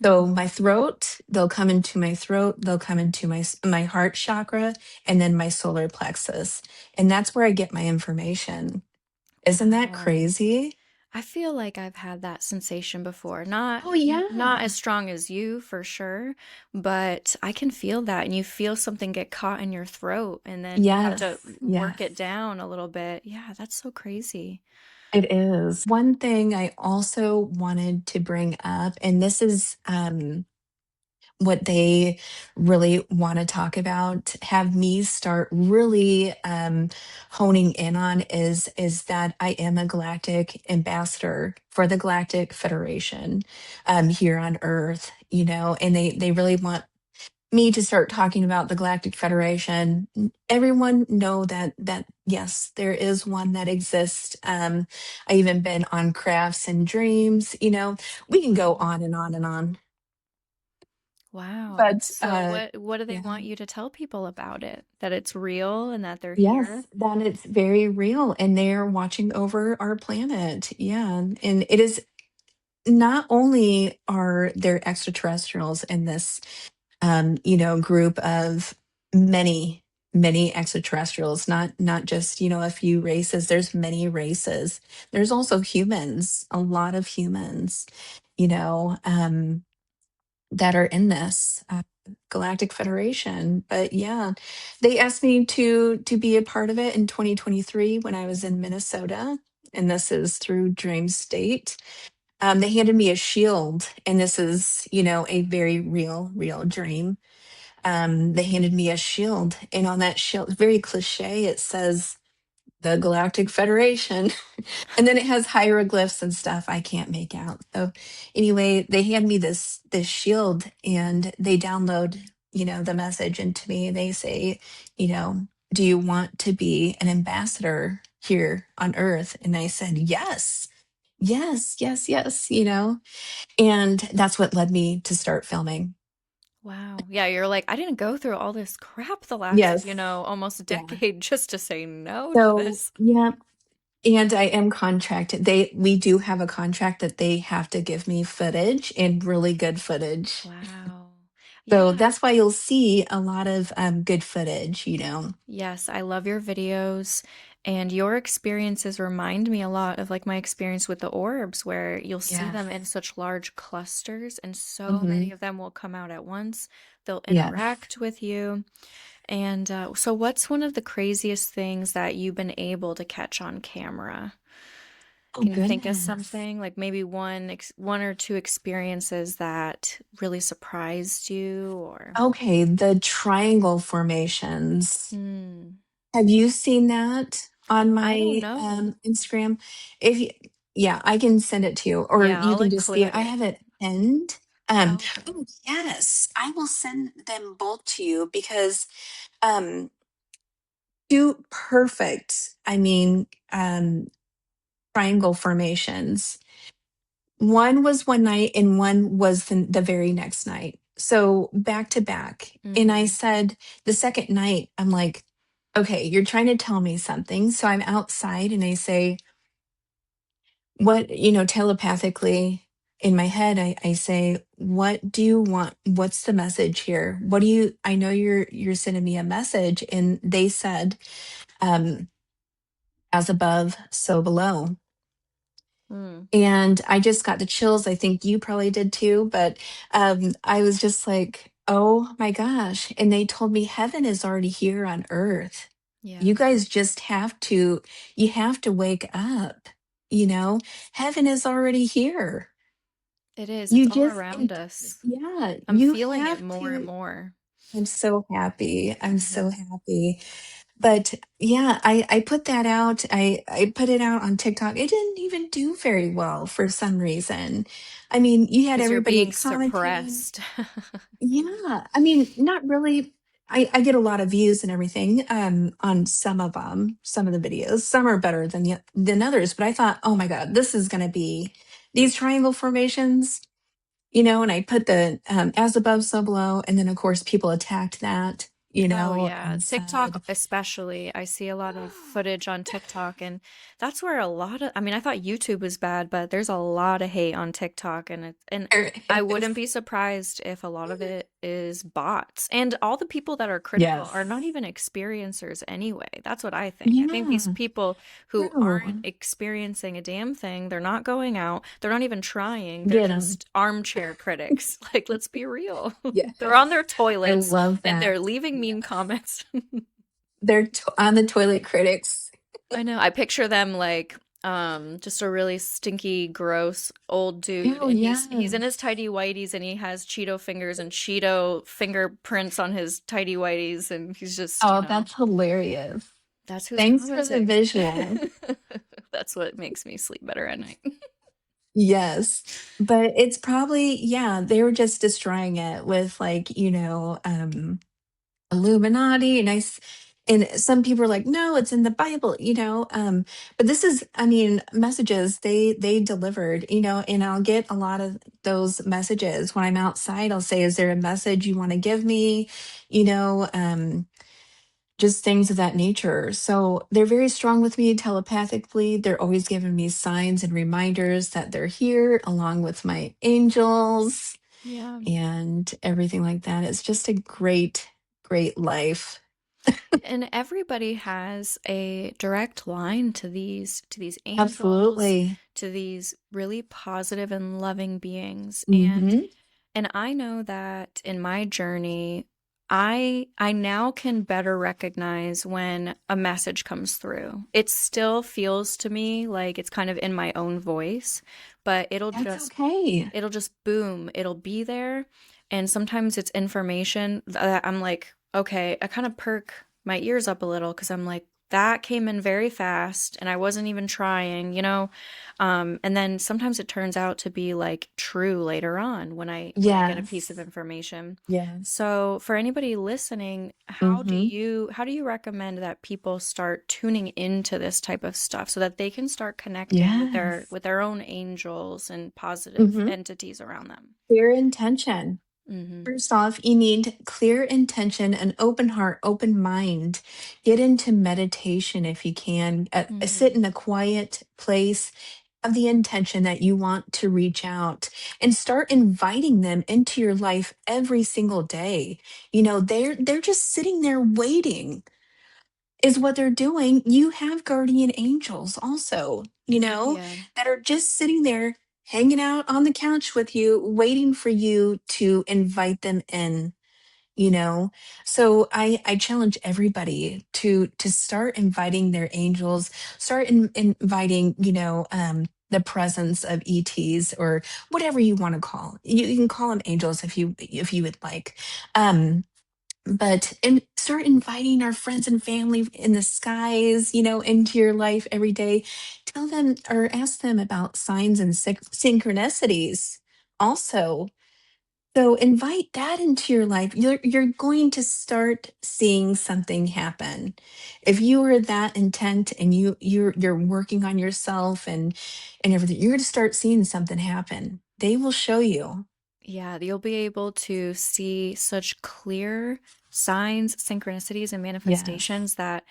Speaker 1: So
Speaker 2: Mm-hmm.
Speaker 1: my throat, they'll come into my throat, they'll come into my heart chakra, and then my solar plexus. And that's where I get my information. Isn't that
Speaker 2: Wow.
Speaker 1: crazy?
Speaker 2: I feel like I've had that sensation before.
Speaker 1: Oh
Speaker 2: Not as
Speaker 1: yeah.
Speaker 2: strong as you for sure, but I can feel that and you feel something get caught in your throat and then you have to
Speaker 1: Yes.
Speaker 2: work it
Speaker 1: Yes.
Speaker 2: down a little bit. Yeah, that's so crazy.
Speaker 1: It is. One thing I also wanted to bring up, and this is what they really want to talk about, have me start really honing in on, is that I am a galactic ambassador for the Galactic Federation here on Earth, you know, and they really want me to start talking about the Galactic Federation. Everyone know that yes, there is one that exists. I even been on crafts and dreams, you know, we can go
Speaker 2: Mhm.
Speaker 1: on and on and on.
Speaker 2: Wow.
Speaker 1: But
Speaker 2: So what do they want
Speaker 1: yeah.
Speaker 2: you to tell people about it? That it's real and that they're here?
Speaker 1: Yes, that it's very real and they're watching over our planet. Yeah. And it is, not only are there extraterrestrials in this you know, group of many, many extraterrestrials, not just, you know, a few races. There's many races. There's also humans, a lot of humans, you know, that are in this Galactic Federation. But yeah, they asked me to be a part of it in 2023 when I was in Minnesota, and this is through Dream State. They handed me a shield, and this is, you know, a very real dream. They handed me a shield, and on that shield, very cliche, it says the Galactic Federation. And then it has hieroglyphs and stuff I can't make out. So anyway, they hand me this shield, and they download, you know, the message into me. They say, you know, do you want to be an ambassador here on Earth? And I said, yes, yes, you know. And that's what led me to start filming.
Speaker 2: Wow. Yeah, you're like, I didn't go through all this crap the last,
Speaker 1: Yes.
Speaker 2: almost
Speaker 1: Yeah.
Speaker 2: decade just to say no to
Speaker 1: So
Speaker 2: this.
Speaker 1: yeah. And I am contracted. We do have a contract that they have to give me footage, and really good footage.
Speaker 2: Wow.
Speaker 1: So
Speaker 2: Yeah.
Speaker 1: that's why you'll see a lot of good footage, you know.
Speaker 2: Yes, I love your videos and your experiences remind me a lot of like my experience with the orbs where you'll see them in
Speaker 1: Yes.
Speaker 2: such large clusters and so many
Speaker 1: Hmm.
Speaker 2: of them will come out at once. They'll
Speaker 1: Yes.
Speaker 2: interact with you. And so what's one of the craziest things that you've been able to catch on camera?
Speaker 1: Oh
Speaker 2: Can you think of
Speaker 1: goodness.
Speaker 2: something like maybe one or two experiences that really surprised you or
Speaker 1: Okay, the triangle formations.
Speaker 2: hmm,
Speaker 1: Have you seen that on
Speaker 2: I don't
Speaker 1: my
Speaker 2: know.
Speaker 1: Instagram? If you, yeah, I can send it to you, or
Speaker 2: Yeah,
Speaker 1: you
Speaker 2: I'll
Speaker 1: can just see it.
Speaker 2: include
Speaker 1: I
Speaker 2: it.
Speaker 1: have it pinned. Um,
Speaker 2: Oh, okay.
Speaker 1: oh yes, I will send them both to you because um, two perfect, I mean, triangle formations. One was one night and one was the very next night. So back to back. And I
Speaker 2: Mm-hmm.
Speaker 1: said the second night, I'm like, okay, you're trying to tell me something. So I'm outside and I say, what, telepathically in my head, I say, what do you want? What's the message here? What do you, I know you're sending me a message. And they said, um, as above, so below.
Speaker 2: Mm.
Speaker 1: And I just got the chills. I think you probably did too. But I was just like, oh my gosh. And they told me heaven is already here on earth. You
Speaker 2: Yes,
Speaker 1: guys just you have to wake up. You know, heaven is already here.
Speaker 2: it is. It's
Speaker 1: You
Speaker 2: all
Speaker 1: just,
Speaker 2: around us.
Speaker 1: yeah,
Speaker 2: I'm
Speaker 1: you
Speaker 2: feeling it
Speaker 1: have
Speaker 2: more and
Speaker 1: to.
Speaker 2: more.
Speaker 1: I'm so happy. I'm so
Speaker 2: Hmm.
Speaker 1: happy. But yeah, I put that out. I put it out on TikTok. It didn't even do very well for some reason. I mean, you had
Speaker 2: Because you're
Speaker 1: everybody
Speaker 2: being
Speaker 1: commenting.
Speaker 2: suppressed.
Speaker 1: Yeah, I mean, not really. I get a lot of views and everything on some of them, some of the videos. Some are better than others. But I thought, oh my God, this is going to be these triangle formations, and I put the as above, so below, and then of course people attacked that,
Speaker 2: Oh yeah,
Speaker 1: and
Speaker 2: TikTok
Speaker 1: said,
Speaker 2: especially. I see a lot of footage on TikTok, and that's where a lot of, I mean, I thought YouTube was bad, but there's a lot of hate on TikTok, and
Speaker 1: there
Speaker 2: I
Speaker 1: is.
Speaker 2: wouldn't be surprised if a lot of it is bots. And all the people that are critical are not
Speaker 1: Yes.
Speaker 2: even experiencers anyway. That's what I think. I think these
Speaker 1: Yeah.
Speaker 2: people who aren't
Speaker 1: True.
Speaker 2: experiencing a damn thing, they're not going out, they're not even trying. They're
Speaker 1: Get them.
Speaker 2: just armchair critics. Like, let's be real.
Speaker 1: Yes.
Speaker 2: They're on their
Speaker 1: I
Speaker 2: toilets
Speaker 1: love
Speaker 2: and
Speaker 1: that.
Speaker 2: they're leaving mean
Speaker 1: Yes.
Speaker 2: comments.
Speaker 1: On the toilet critics.
Speaker 2: I know. I picture them like just a really stinky, gross old dude,
Speaker 1: Oh,
Speaker 2: and he's in his
Speaker 1: yes.
Speaker 2: tidy whities and he has Cheeto fingers and Cheeto fingerprints on his tidy whities, and he's just,
Speaker 1: Oh, that's hilarious.
Speaker 2: that's who's
Speaker 1: Thanks for the
Speaker 2: commenting.
Speaker 1: visual.
Speaker 2: That's what makes me sleep better at night.
Speaker 1: Yes. But it's probably, yeah, they were just destroying it with like, Illuminati and some people are like, no, it's in the Bible, but this is, I mean, messages they delivered, and I'll get a lot of those messages when I'm outside. I'll say, is there a message you want to give me? You know, just things of that nature. So they're very strong with me telepathically. They're always giving me signs and reminders that they're here along with my angels
Speaker 2: Yeah.
Speaker 1: and everything like that. It's just a great, great life.
Speaker 2: And everybody has a direct line to these angels,
Speaker 1: Absolutely.
Speaker 2: to these really positive and loving beings.
Speaker 1: Hmm.
Speaker 2: And I know that in my journey, I now can better recognize when a message comes through. It still feels to me like it's kind of in my own voice, but
Speaker 1: That's okay.
Speaker 2: it'll just boom, it'll be there. And sometimes it's information that I'm like, okay, I kind of perk my ears up a little because I'm like, that came in very fast and I wasn't even trying, you know? And then sometimes it turns out to be like true later on when I get a piece of
Speaker 1: Yes.
Speaker 2: information.
Speaker 1: Yes.
Speaker 2: So for anybody listening,
Speaker 1: Hmm.
Speaker 2: how do you recommend that people start tuning into this type of stuff so that they can start connecting
Speaker 1: Yes.
Speaker 2: with their own angels and positive
Speaker 1: Hmm.
Speaker 2: entities around them?
Speaker 1: Clear intention.
Speaker 2: Hmm.
Speaker 1: First off, you need clear intention, an open heart, open mind. Get into meditation if you can. Sit
Speaker 2: Hmm.
Speaker 1: in a quiet place of the intention that you want to reach out and start inviting them into your life every single day. They're just sitting there waiting is what they're doing. You have guardian angels also,
Speaker 2: Yeah.
Speaker 1: that are just sitting there hanging out on the couch with you, waiting for you to invite them in, you know. So I challenge everybody to start inviting their angels, start inviting, the presence of ETs or whatever you want to call. You can call them angels if you would like. But start inviting our friends and family in the skies, into your life every day. Tell them or ask them about signs and synchronicities also. So invite that into your life. You're going to start seeing something happen. If you are that intent and you're working on yourself and everything, you're going to start seeing something happen. They will show you.
Speaker 2: Yeah, you'll be able to see such clear signs, synchronicities, and
Speaker 1: Yes.
Speaker 2: manifestations that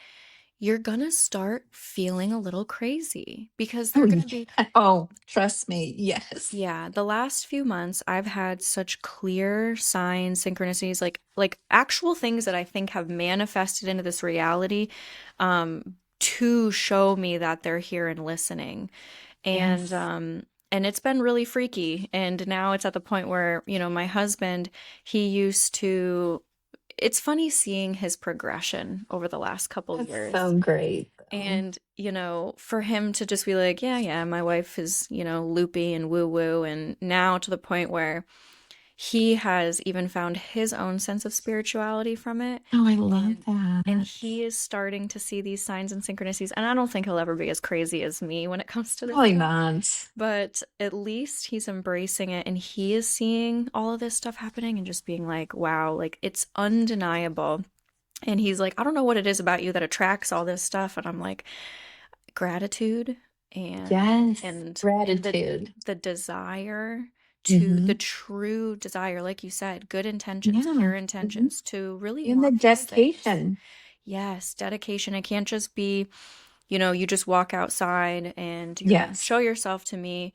Speaker 2: you're gonna start feeling a little crazy because
Speaker 1: Oh,
Speaker 2: they're gonna be.
Speaker 1: yeah. Oh, trust me. Yes.
Speaker 2: Yeah, the last few months I've had such clear signs, synchronicities, like actual things that I think have manifested into this reality, to show me that they're here and listening. And
Speaker 1: Yes.
Speaker 2: um and it's been really freaky. And now it's at the point where, my husband, he used to it's funny seeing his progression over the last couple
Speaker 1: That's
Speaker 2: years.
Speaker 1: so great, though.
Speaker 2: And, for him to just be like, yeah, yeah, my wife is, loopy and woo woo. And now to the point where he has even found his own sense of spirituality from it.
Speaker 1: Oh, I love
Speaker 2: And
Speaker 1: that.
Speaker 2: he is starting to see these signs and synchronicities. And I don't think he'll ever be as crazy as me when it comes to this
Speaker 1: Probably
Speaker 2: stuff.
Speaker 1: not.
Speaker 2: But at least he's embracing it and he is seeing all of this stuff happening and just being like, wow, like it's undeniable. And he's like, I don't know what it is about you that attracts all this stuff. And I'm like, gratitude and
Speaker 1: Yes.
Speaker 2: and
Speaker 1: Gratitude.
Speaker 2: the desire to the
Speaker 1: Hmm.
Speaker 2: true desire, like you said, good intentions,
Speaker 1: Yeah.
Speaker 2: pure
Speaker 1: Hmm.
Speaker 2: intentions to really
Speaker 1: And the
Speaker 2: want these things.
Speaker 1: dedication.
Speaker 2: Yes, dedication. It can't just be, you just walk outside and you're going to
Speaker 1: Yes.
Speaker 2: show yourself to me.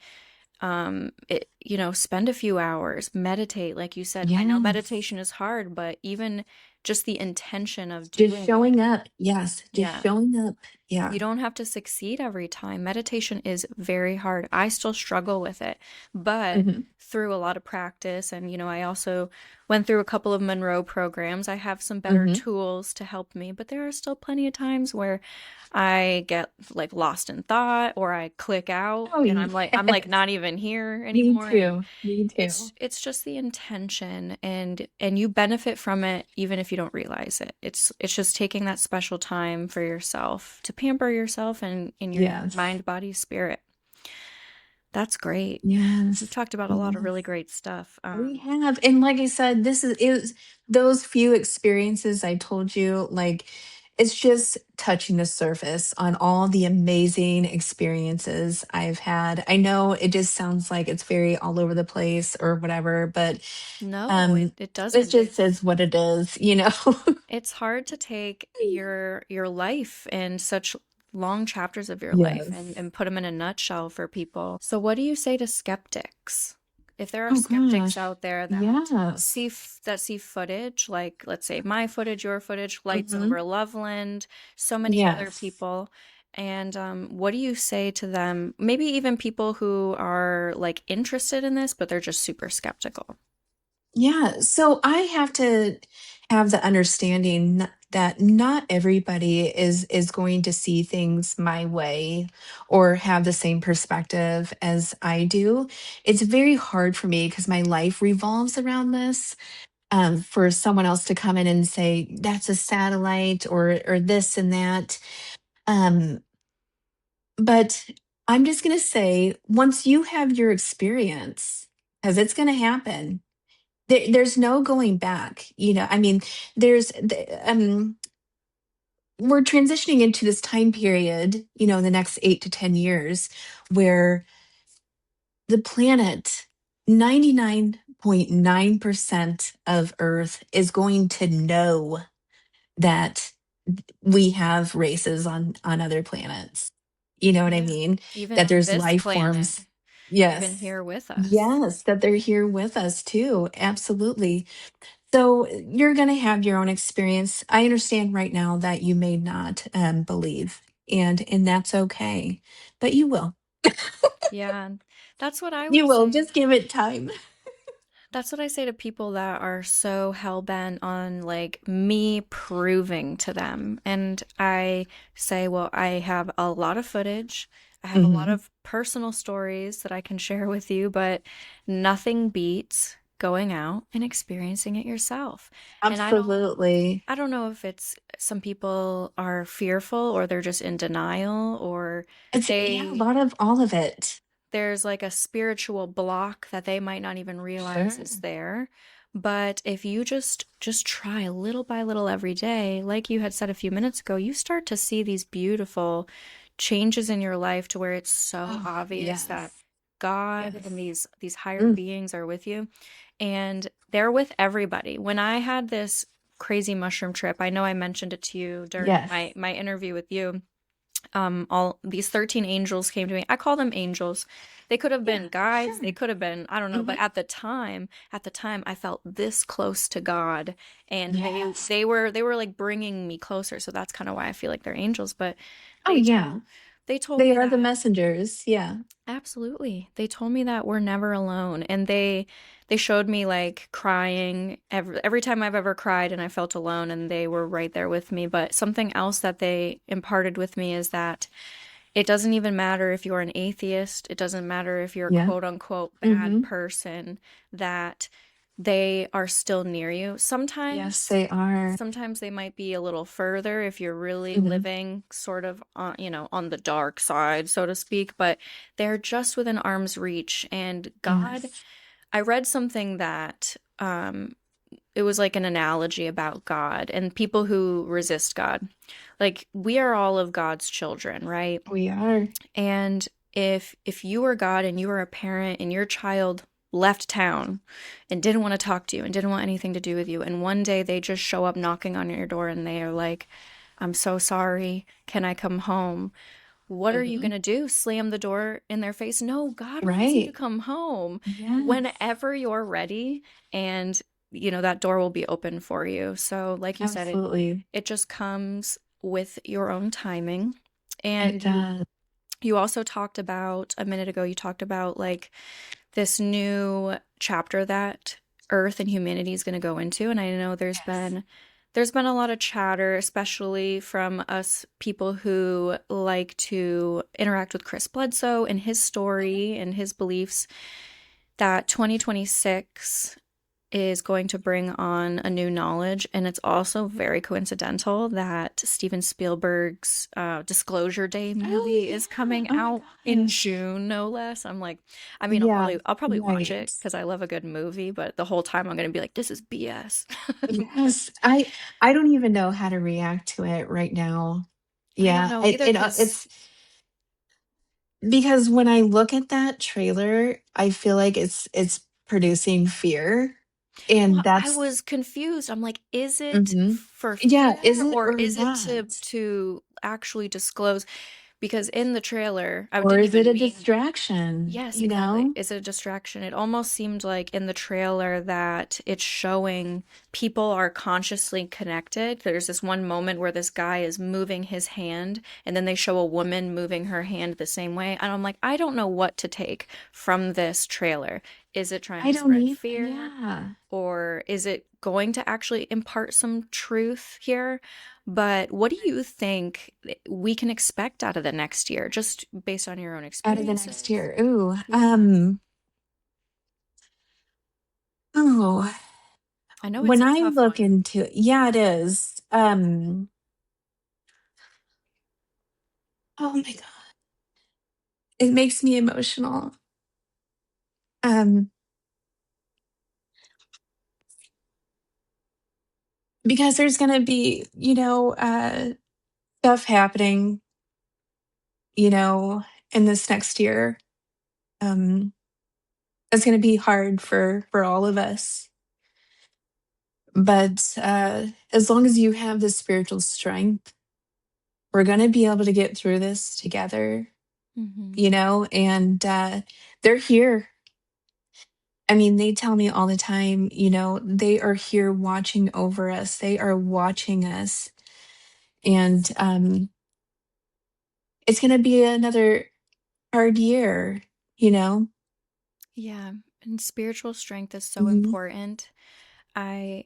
Speaker 2: Spend a few hours, meditate, like you said. I know
Speaker 1: Yes.
Speaker 2: meditation is hard, but even just the intention of
Speaker 1: Just
Speaker 2: doing
Speaker 1: showing
Speaker 2: it.
Speaker 1: up. Yes. Just
Speaker 2: Yeah.
Speaker 1: showing up. Yeah.
Speaker 2: You don't have to succeed every time. Meditation is very hard. I still struggle with it, but
Speaker 1: Hmm.
Speaker 2: through a lot of practice, and I also went through a couple of Monroe programs. I have some better
Speaker 1: Hmm.
Speaker 2: tools to help me, but there are still plenty of times where I get like lost in thought or I click out
Speaker 1: Oh,
Speaker 2: and I'm like
Speaker 1: yes.
Speaker 2: not even here
Speaker 1: Me
Speaker 2: anymore. And
Speaker 1: too. Me
Speaker 2: it's
Speaker 1: too.
Speaker 2: it's just the intention, and you benefit from it even if you don't realize it. It's just taking that special time for yourself to pamper yourself and in your
Speaker 1: Yes.
Speaker 2: mind, body, spirit. That's great. We've
Speaker 1: Yes.
Speaker 2: talked about a lot of
Speaker 1: Yes.
Speaker 2: really great stuff.
Speaker 1: We have. And like I said, this is it was those few experiences I told you, like it's just touching the surface on all the amazing experiences I've had. I know it just sounds like it's very all over the place or whatever, but
Speaker 2: No, it,
Speaker 1: um
Speaker 2: it
Speaker 1: it
Speaker 2: doesn't.
Speaker 1: just is what it is.
Speaker 2: It's hard to take your life and such long chapters of your life and,
Speaker 1: Yes.
Speaker 2: and put them in a nutshell for people. So what do you say to skeptics? If there are
Speaker 1: Oh
Speaker 2: skeptics
Speaker 1: gosh.
Speaker 2: out there that
Speaker 1: Yes.
Speaker 2: see footage, like let's say my footage, your footage, lights
Speaker 1: Hmm.
Speaker 2: over Loveland, so many other
Speaker 1: Yes.
Speaker 2: people, and what do you say to them? Maybe even people who are like interested in this, but they're just super skeptical.
Speaker 1: Yeah, so I have to have the understanding that not everybody is going to see things my way or have the same perspective as I do. It's very hard for me because my life revolves around this. For someone else to come in and say that's a satellite or this and that. Um, but I'm just gonna say once you have your experience, because it's gonna happen, there's no going back. I mean, we're transitioning into this time period, in the next 8 to 10 years, where the planet, 99.9% of Earth is going to know that we have races on other planets. You know what I
Speaker 2: Yeah.
Speaker 1: mean?
Speaker 2: Even
Speaker 1: That
Speaker 2: on
Speaker 1: there's
Speaker 2: this
Speaker 1: life
Speaker 2: planet,
Speaker 1: forms.
Speaker 2: even
Speaker 1: Yes.
Speaker 2: here with us.
Speaker 1: Yes, that they're here with us too. Absolutely. So you're going to have your own experience. I understand right now that you may not believe, and that's okay, but you will.
Speaker 2: Yeah, that's what I
Speaker 1: You
Speaker 2: would
Speaker 1: will.
Speaker 2: say.
Speaker 1: Just give it time.
Speaker 2: That's what I say to people that are so hell bent on like me proving to them. And I say, well, I have a lot of footage. I have a lot
Speaker 1: Hmm.
Speaker 2: of personal stories that I can share with you, but nothing beats going out and experiencing it yourself. And
Speaker 1: Absolutely.
Speaker 2: I don't know if it's some people are fearful or they're just in denial or
Speaker 1: It's, yeah, a
Speaker 2: they
Speaker 1: lot of all of it.
Speaker 2: there's like a spiritual block that they might not even realize
Speaker 1: Sure.
Speaker 2: is there. But if you just try little by little every day, like you had said a few minutes ago, you start to see these beautiful changes in your life to where it's so
Speaker 1: Oh,
Speaker 2: obvious that
Speaker 1: yes.
Speaker 2: God and
Speaker 1: Yes.
Speaker 2: these higher
Speaker 1: Mm,
Speaker 2: beings are with you, and they're with everybody. When I had this crazy mushroom trip, I know I mentioned it to you during
Speaker 1: yes.
Speaker 2: my interview with you. All these 13 angels came to me. I call them angels. They could have been
Speaker 1: Yeah,
Speaker 2: guides, they
Speaker 1: sure.
Speaker 2: could have been, I don't know,
Speaker 1: Hmm.
Speaker 2: but at the time I felt this close to God, and
Speaker 1: Yes.
Speaker 2: they were like bringing me closer. So that's kind of why I feel like they're angels, but
Speaker 1: Oh,
Speaker 2: they
Speaker 1: yeah.
Speaker 2: told they told
Speaker 1: They
Speaker 2: me
Speaker 1: are the
Speaker 2: that.
Speaker 1: messengers. Yeah.
Speaker 2: Absolutely. They told me that we're never alone, and they showed me like crying every time I've ever cried and I felt alone, and they were right there with me. But something else that they imparted with me is that it doesn't even matter if you're an atheist, it doesn't matter if you're a
Speaker 1: Yeah.
Speaker 2: quote unquote bad
Speaker 1: Hmm.
Speaker 2: person, that they are still near you.
Speaker 1: Yes,
Speaker 2: Sometimes
Speaker 1: they are.
Speaker 2: sometimes they might be a little further if you're really
Speaker 1: Hmm.
Speaker 2: living sort of on, on the dark side, so to speak, but they're just within arm's reach. And God,
Speaker 1: Yes.
Speaker 2: I read something that it was like an analogy about God and people who resist God. Like, we are all of God's children, right?
Speaker 1: We are.
Speaker 2: And if you were God and you were a parent and your child left town and didn't want to talk to you and didn't want anything to do with you, and one day they just show up knocking on your door and they are like, "I'm so sorry. Can I come home?" What are you
Speaker 1: Hmm.
Speaker 2: going to do? Slam the door in their face? No, God wants you to
Speaker 1: Right.
Speaker 2: come home
Speaker 1: Yes.
Speaker 2: whenever you're ready, and that door will be open for you. So, like you said, it
Speaker 1: Absolutely.
Speaker 2: it just comes with your own timing.
Speaker 1: It
Speaker 2: And
Speaker 1: does.
Speaker 2: you also talked about a minute ago, you talked about like this new chapter that Earth and humanity is going to go into. And I know
Speaker 1: Yes.
Speaker 2: there's been a lot of chatter, especially from us people who like to interact with Chris Bledsoe and his
Speaker 1: Mhm.
Speaker 2: story and his beliefs, that 2026 is going to bring on a new knowledge. And it's also very coincidental that Steven Spielberg's Disclosure Day
Speaker 1: Oh,
Speaker 2: movie is
Speaker 1: yeah.
Speaker 2: coming
Speaker 1: Oh my
Speaker 2: out in
Speaker 1: gosh.
Speaker 2: June, no less. I'm like, I mean,
Speaker 1: Yeah.
Speaker 2: I'll probably watch
Speaker 1: Right.
Speaker 2: it because I love a good movie, but the whole time I'm going to be like, this is BS.
Speaker 1: Yes. I don't even know how to react to it right now.
Speaker 2: I don't
Speaker 1: Yeah.
Speaker 2: know either because,
Speaker 1: It's because when I look at that trailer, I feel like it's producing fear. And
Speaker 2: well, I
Speaker 1: that's
Speaker 2: was confused. I'm like, is it
Speaker 1: mhm.
Speaker 2: for
Speaker 1: Yeah, is
Speaker 2: fear
Speaker 1: it
Speaker 2: or
Speaker 1: or
Speaker 2: is it
Speaker 1: not?
Speaker 2: to actually disclose? Because in the trailer, I
Speaker 1: Or
Speaker 2: didn't
Speaker 1: is it
Speaker 2: even
Speaker 1: a
Speaker 2: mean.
Speaker 1: distraction,
Speaker 2: Yes,
Speaker 1: you
Speaker 2: exactly.
Speaker 1: know?
Speaker 2: It's a distraction. It almost seemed like in the trailer that it's showing people are consciously connected. There's this one moment where this guy is moving his hand, and then they show a woman moving her hand the same way. And I'm like, I don't know what to take from this trailer. Is it trying
Speaker 1: I
Speaker 2: to
Speaker 1: don't
Speaker 2: spread
Speaker 1: either.
Speaker 2: fear?
Speaker 1: Yeah.
Speaker 2: Or is it going to actually impart some truth here? But what do you think we can expect out of the next year, just based on your own
Speaker 1: Out of the next
Speaker 2: experiences?
Speaker 1: year. Ooh.
Speaker 2: Yeah.
Speaker 1: Oh,
Speaker 2: I know it's
Speaker 1: when
Speaker 2: a
Speaker 1: I
Speaker 2: tough
Speaker 1: look
Speaker 2: one.
Speaker 1: into yeah, it is. Oh my god. It makes me emotional. Um, because there's gonna be, stuff happening, you know, in this next year. Um, it's gonna be hard for all of us. But as long as you have the spiritual strength, we're gonna be able to get through this together,
Speaker 2: Hmm.
Speaker 1: and they're here. I mean, they tell me all the time, they are here watching over us. They are watching us. And it's going to be another hard year, you know?
Speaker 2: Yeah, and spiritual strength is so
Speaker 1: Mhm.
Speaker 2: important. I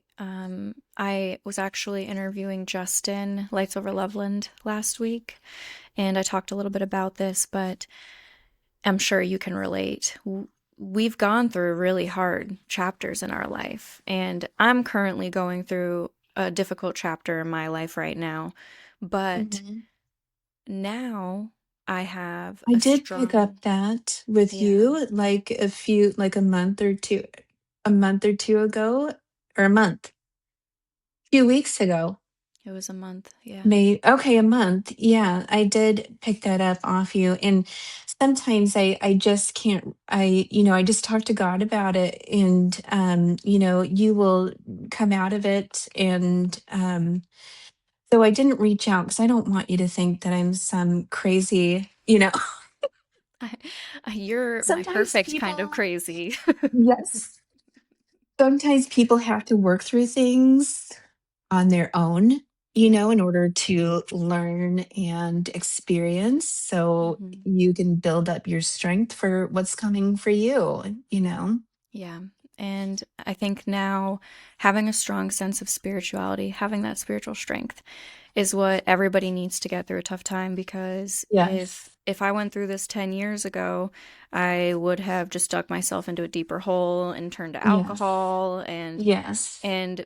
Speaker 2: was actually interviewing Justin Lights Over Loveland last week, and I talked a little bit about this, but I'm sure you can relate. We've gone through really hard chapters in our life, and I'm currently going through a difficult chapter in my life right now. But
Speaker 1: Mhm.
Speaker 2: now I have
Speaker 1: I
Speaker 2: a
Speaker 1: did pick
Speaker 2: strong,
Speaker 1: up that with
Speaker 2: yeah,
Speaker 1: you like a month or two ago, or a month, few weeks ago.
Speaker 2: it was a month. Yeah.
Speaker 1: May okay, a month. Yeah, I did pick that up off you. And sometimes I just can't I just talk to God about it, and you will come out of it. And so I didn't reach out because I don't want you to think that I'm some crazy.
Speaker 2: I, you're my
Speaker 1: Sometimes
Speaker 2: perfect kind of
Speaker 1: people,
Speaker 2: crazy.
Speaker 1: yes, sometimes people have to work through things on their own,
Speaker 2: Yeah.
Speaker 1: in order to learn and experience, so
Speaker 2: Hmm.
Speaker 1: you can build up your strength for what's coming for you.
Speaker 2: Yeah. And I think now having a strong sense of spirituality, having that spiritual strength is what everybody needs to get through a tough time, because
Speaker 1: Yes.
Speaker 2: if I went through this 10 years ago, I would have just dug myself into a deeper hole and turned to
Speaker 1: Yes.
Speaker 2: alcohol, and
Speaker 1: Yes.
Speaker 2: and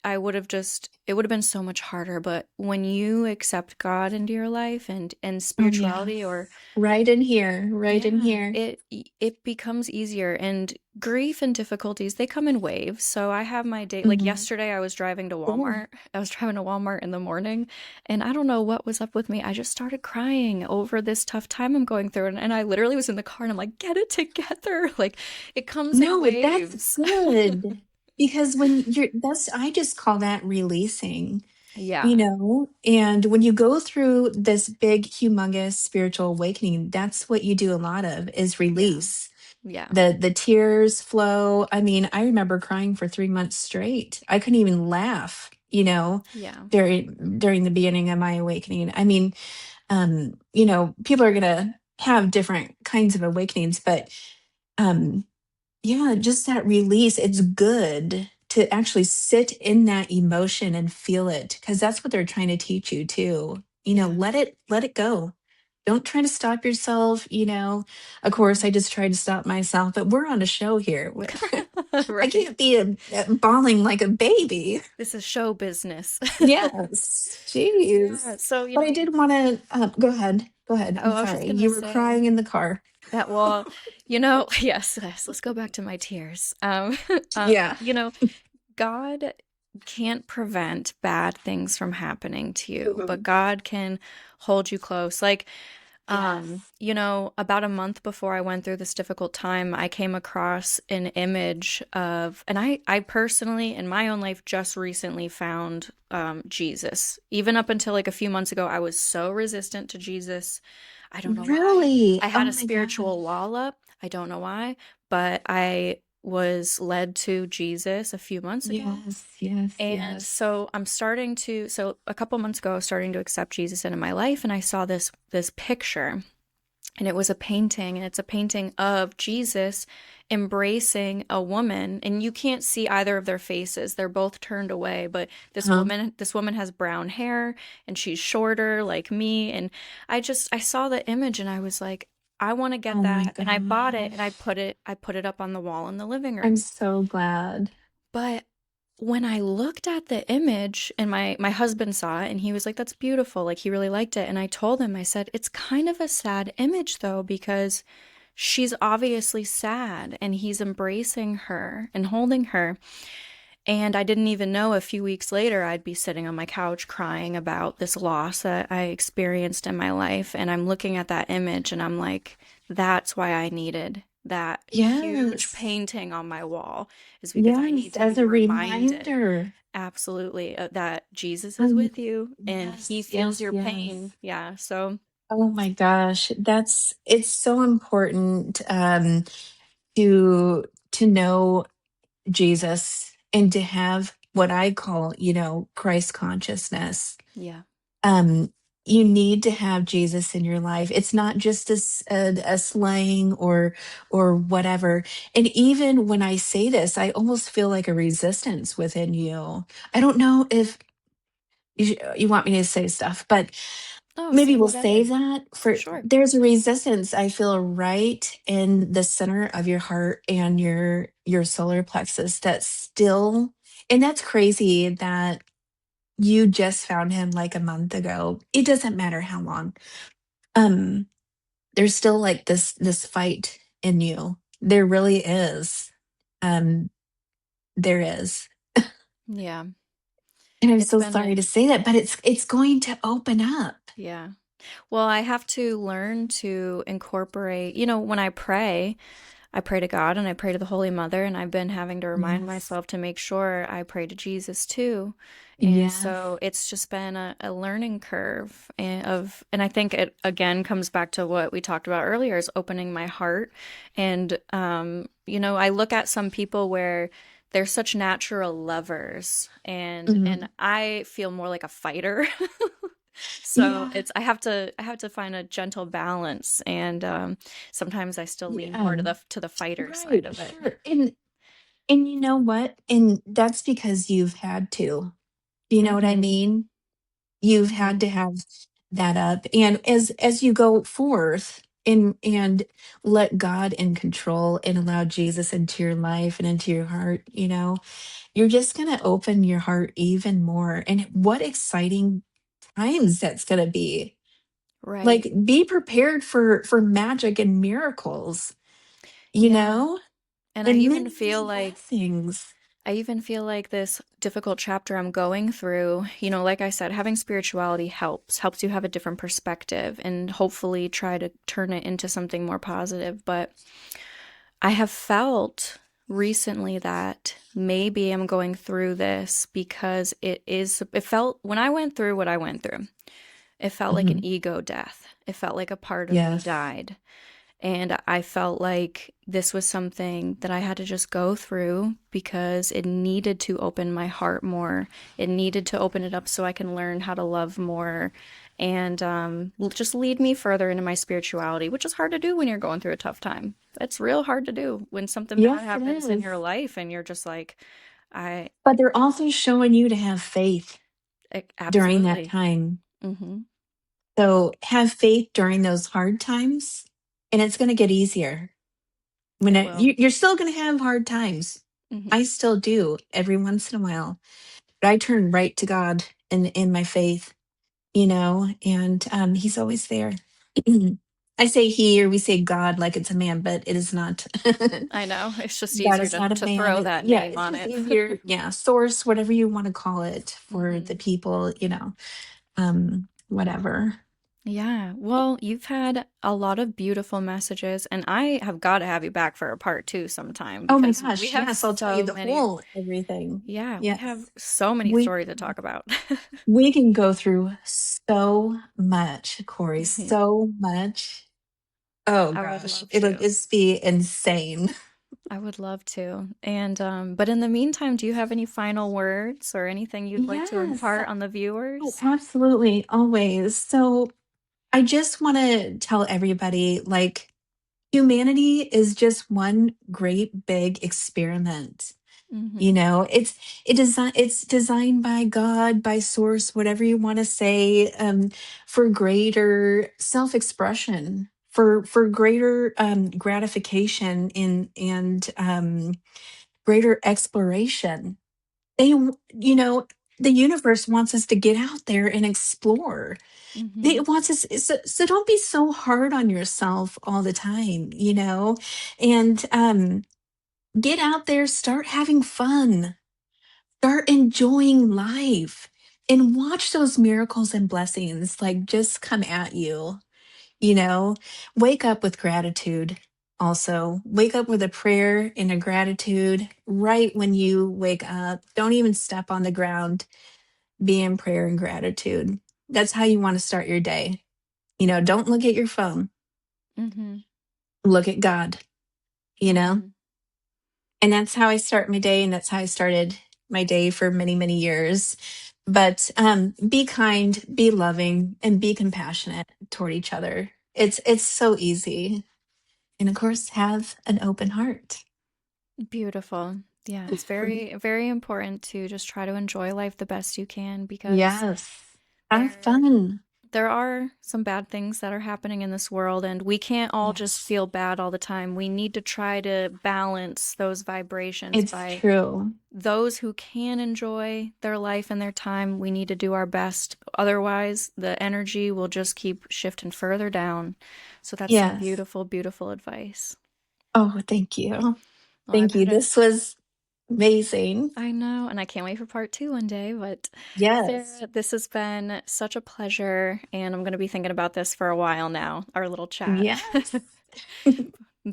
Speaker 2: I would have just it would have been so much harder. But when you accept God into your life and
Speaker 1: Oh,
Speaker 2: spirituality, or
Speaker 1: yes. Right in here. Right in
Speaker 2: yeah,
Speaker 1: here.
Speaker 2: it becomes easier. And grief and difficulties, they come in waves. So I have my day, like
Speaker 1: Mhm.
Speaker 2: yesterday I was driving to
Speaker 1: Oh,
Speaker 2: Walmart. I was driving to Walmart in the morning, and I don't know what was up with me. I just started crying over this tough time I'm going through, and I literally was in the car and I'm like, "Get it together." Like, it comes in
Speaker 1: no, that's
Speaker 2: waves.
Speaker 1: good. Because I just call that releasing.
Speaker 2: Yeah.
Speaker 1: And when you go through this big, humongous spiritual awakening, that's what you do a lot of, is
Speaker 2: Yeah.
Speaker 1: release.
Speaker 2: Yeah.
Speaker 1: The tears flow. I mean, I remember crying for 3 months straight. I couldn't even laugh,
Speaker 2: Yeah.
Speaker 1: during the beginning of my awakening. I mean, people are gonna have different kinds of awakenings, but um yeah, just that release. It's good to actually sit in that emotion and feel it, because that's what they're trying to teach you too.
Speaker 2: Yeah.
Speaker 1: Let it go. Don't try to stop yourself. Of course, I
Speaker 2: Mhm.
Speaker 1: just tried to stop myself, but we're on a show here. I
Speaker 2: Right.
Speaker 1: can't be bawling like a baby.
Speaker 2: This is show business.
Speaker 1: Yes,
Speaker 2: Yeah.
Speaker 1: jeez.
Speaker 2: So,
Speaker 1: But I did want to go ahead. Go ahead. I'm
Speaker 2: oh, I was just
Speaker 1: sorry.
Speaker 2: gonna
Speaker 1: You were
Speaker 2: say
Speaker 1: crying in the car.
Speaker 2: that, well, yes, yes, let's go back to my tears.
Speaker 1: Yeah.
Speaker 2: You know, God can't prevent bad things from happening to you, but
Speaker 1: Mhm.
Speaker 2: God can hold you close. Like,
Speaker 1: Yes.
Speaker 2: about a month before I went through this difficult time, I came across an image of, and I personally, in my own life, just recently found Jesus. Even up until like a few months ago, I was so resistant to Jesus. I don't know why.
Speaker 1: Really?
Speaker 2: I had
Speaker 1: Oh
Speaker 2: a
Speaker 1: my
Speaker 2: spiritual
Speaker 1: gosh.
Speaker 2: wall up. I don't know why, but I was led to Jesus a few months ago.
Speaker 1: Yes, yes,
Speaker 2: And
Speaker 1: yes.
Speaker 2: so so a couple months ago, I was starting to accept Jesus into my life, and I saw this picture, and it was a painting, and it's a painting of Jesus embracing a woman, and you can't see either of their faces. They're both turned away, but
Speaker 1: Uh-huh.
Speaker 2: this woman has brown hair, and she's shorter like me, and I saw the image and I was like, I want to get
Speaker 1: Oh my
Speaker 2: that, and I bought it and
Speaker 1: gosh.
Speaker 2: I put it up on the wall in the living
Speaker 1: I'm
Speaker 2: room.
Speaker 1: so glad.
Speaker 2: But when I looked at the image, and my husband saw it and he was like, "That's beautiful." Like, he really liked it. And I told him, I said, "It's kind of a sad image though, because she's obviously sad and he's embracing her and holding her." And I didn't even know a few weeks later I'd be sitting on my couch crying about this loss that I experienced in my life. And I'm looking at that image and I'm like, that's why I needed that huge
Speaker 1: Yes.
Speaker 2: painting on my wall, is because I need
Speaker 1: Yes,
Speaker 2: to
Speaker 1: as
Speaker 2: be
Speaker 1: a
Speaker 2: reminded,
Speaker 1: reminder.
Speaker 2: absolutely, that Jesus is
Speaker 1: Um,
Speaker 2: with you and he
Speaker 1: yes,
Speaker 2: feels
Speaker 1: yes,
Speaker 2: your pain.
Speaker 1: yes.
Speaker 2: Yeah. So,
Speaker 1: Oh my gosh. It's so important to know Jesus, and to have what I call, Christ consciousness.
Speaker 2: yeah.
Speaker 1: um you need to have Jesus in your life. It's not just a slang or whatever. And even when I say this, I almost feel like a resistance within you. I don't know if you want me to say stuff, but
Speaker 2: Oh,
Speaker 1: maybe
Speaker 2: say
Speaker 1: we'll
Speaker 2: whatever.
Speaker 1: save that for.
Speaker 2: Sure.
Speaker 1: There's a resistance I feel right in the center of your heart and your solar plexus, that's still. And that's crazy that you just found him like a month ago. It doesn't matter how long. um there's still like this fight in you. There really is. um there is.
Speaker 2: Yeah.
Speaker 1: And I'm
Speaker 2: It's
Speaker 1: so
Speaker 2: been
Speaker 1: sorry
Speaker 2: a
Speaker 1: to say that, but it's going to open up.
Speaker 2: yeah. Well, I have to learn to incorporate, when I pray to God and I pray to the Holy Mother, and I've been having to remind
Speaker 1: Yes.
Speaker 2: myself to make sure I pray to Jesus too. And
Speaker 1: Yes.
Speaker 2: so it's just been a learning curve and I think it again comes back to what we talked about earlier is opening my heart. And, I look at some people where they're such natural lovers and
Speaker 1: Mhm.
Speaker 2: I feel more like a fighter. So
Speaker 1: Yeah.
Speaker 2: I have to find a gentle balance, and sometimes I still lean
Speaker 1: Yeah.
Speaker 2: more to the fighter side
Speaker 1: Right.
Speaker 2: of it.
Speaker 1: Sure. And you know what? And that's because you've had to. Do you know what I
Speaker 2: Mhm.
Speaker 1: mean? You've had
Speaker 2: Mhm.
Speaker 1: to have that up. And as you go forth and let God in control and allow Jesus into your life and into your heart, you're just going to open your heart even more. And what exciting times that's going to be.
Speaker 2: Right.
Speaker 1: Like, be prepared for magic and miracles, you
Speaker 2: Yeah.
Speaker 1: know,
Speaker 2: And
Speaker 1: and many, many blessings.
Speaker 2: I even feel like this difficult chapter I'm going through, like I said, having spirituality helps you have a different perspective and hopefully try to turn it into something more positive. But I have felt recently that maybe I'm going through this because it felt when I went through what I went through, it felt like
Speaker 1: Mhm.
Speaker 2: an ego death. It felt like a part of me
Speaker 1: Yes.
Speaker 2: died. And I felt like this was something that I had to just go through because it needed to open my heart more. It needed to open it up so I can learn how to love more and just lead me further into my spirituality, which is hard to do when you're going through a tough time. It's real hard to do when something bad
Speaker 1: Yes, it
Speaker 2: happens in your
Speaker 1: is.
Speaker 2: life and you're just like, I
Speaker 1: But they're also showing you to have faith during that
Speaker 2: absolutely.
Speaker 1: time.
Speaker 2: Hmm.
Speaker 1: So have faith during those hard times, and it's going to get easier.
Speaker 2: It will.
Speaker 1: You're still going to have hard times.
Speaker 2: Hmm.
Speaker 1: I still do every once in a while, but I turn right to God in my faith, and He's always there. I say He, or we say God like it's a man, but it is not.
Speaker 2: I know. It's just
Speaker 1: God
Speaker 2: easier
Speaker 1: is
Speaker 2: to,
Speaker 1: not a
Speaker 2: to
Speaker 1: man.
Speaker 2: throw that
Speaker 1: Yeah,
Speaker 2: name
Speaker 1: it's
Speaker 2: on
Speaker 1: just
Speaker 2: it.
Speaker 1: easier. Yeah, source, whatever you want to call it for the
Speaker 2: Hmm.
Speaker 1: people, whatever.
Speaker 2: Yeah. Well, you've had a lot of beautiful messages, and I have got to have you back for a part two sometime
Speaker 1: Oh my
Speaker 2: because we
Speaker 1: gosh,
Speaker 2: have
Speaker 1: yes, I'll tell you
Speaker 2: so
Speaker 1: the
Speaker 2: many.
Speaker 1: whole everything.
Speaker 2: Yeah, we have
Speaker 1: Yes.
Speaker 2: so many
Speaker 1: We
Speaker 2: stories to talk about.
Speaker 1: we can go through so much, Corey,
Speaker 2: Mhm.
Speaker 1: so much. Oh
Speaker 2: I would
Speaker 1: gosh,
Speaker 2: love
Speaker 1: it'll
Speaker 2: to.
Speaker 1: just be insane.
Speaker 2: I would love to. And but in the meantime, do you have any final words or anything you'd like to
Speaker 1: Yes.
Speaker 2: impart on the
Speaker 1: Oh,
Speaker 2: viewers?
Speaker 1: absolutely, always. So I just want to tell everybody, like, humanity is just one great big experiment.
Speaker 2: Mm-hmm.
Speaker 1: It's designed by God, by source, whatever you want to say, for greater self-expression, for greater gratification and greater exploration. The universe wants us to get out there and explore.
Speaker 2: Mm-hmm.
Speaker 1: It wants us, so don't be so hard on yourself all the time, and get out there, start having fun, start enjoying life, and watch those miracles and blessings like just come at you. you know Wake up with gratitude. Also, wake up with a prayer and a gratitude right when you wake up. Don't even step on the ground. Be in prayer and gratitude. That's how you want to start your day. Don't look at your phone.
Speaker 2: Mm-hmm.
Speaker 1: Look at God, you know?
Speaker 2: Mm-hmm.
Speaker 1: And that's how I start my day. And that's how I started my day for many, many years. But be kind, be loving, and be compassionate toward each other. It's so easy. And of course, have an open heart.
Speaker 2: Beautiful. Yeah, it's very, very important to just try to enjoy life the best you can because
Speaker 1: Yes. Have
Speaker 2: there
Speaker 1: fun.
Speaker 2: there are some bad things that are happening in this world, and we can't all just
Speaker 1: Yes,
Speaker 2: feel bad all the time. We need to try to balance those vibrations
Speaker 1: it's
Speaker 2: by
Speaker 1: true.
Speaker 2: those who can enjoy their life and their time. We need to do our best. Otherwise, the energy will just keep shifting further down. So that's some
Speaker 1: Yes.
Speaker 2: beautiful, beautiful advice.
Speaker 1: Oh, thank you.
Speaker 2: Well, I
Speaker 1: Thank you.
Speaker 2: better.
Speaker 1: This was amazing.
Speaker 2: I know, and I can't wait for part two one day. But
Speaker 1: Yes.
Speaker 2: Sarah, this has been such a pleasure, and I'm going to be thinking about this for a while now, our little chat.
Speaker 1: Yes.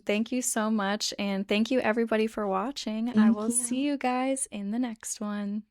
Speaker 2: Thank you so much, and thank you everybody for watching. I
Speaker 1: Thank
Speaker 2: will see
Speaker 1: you.
Speaker 2: you guys in the next one.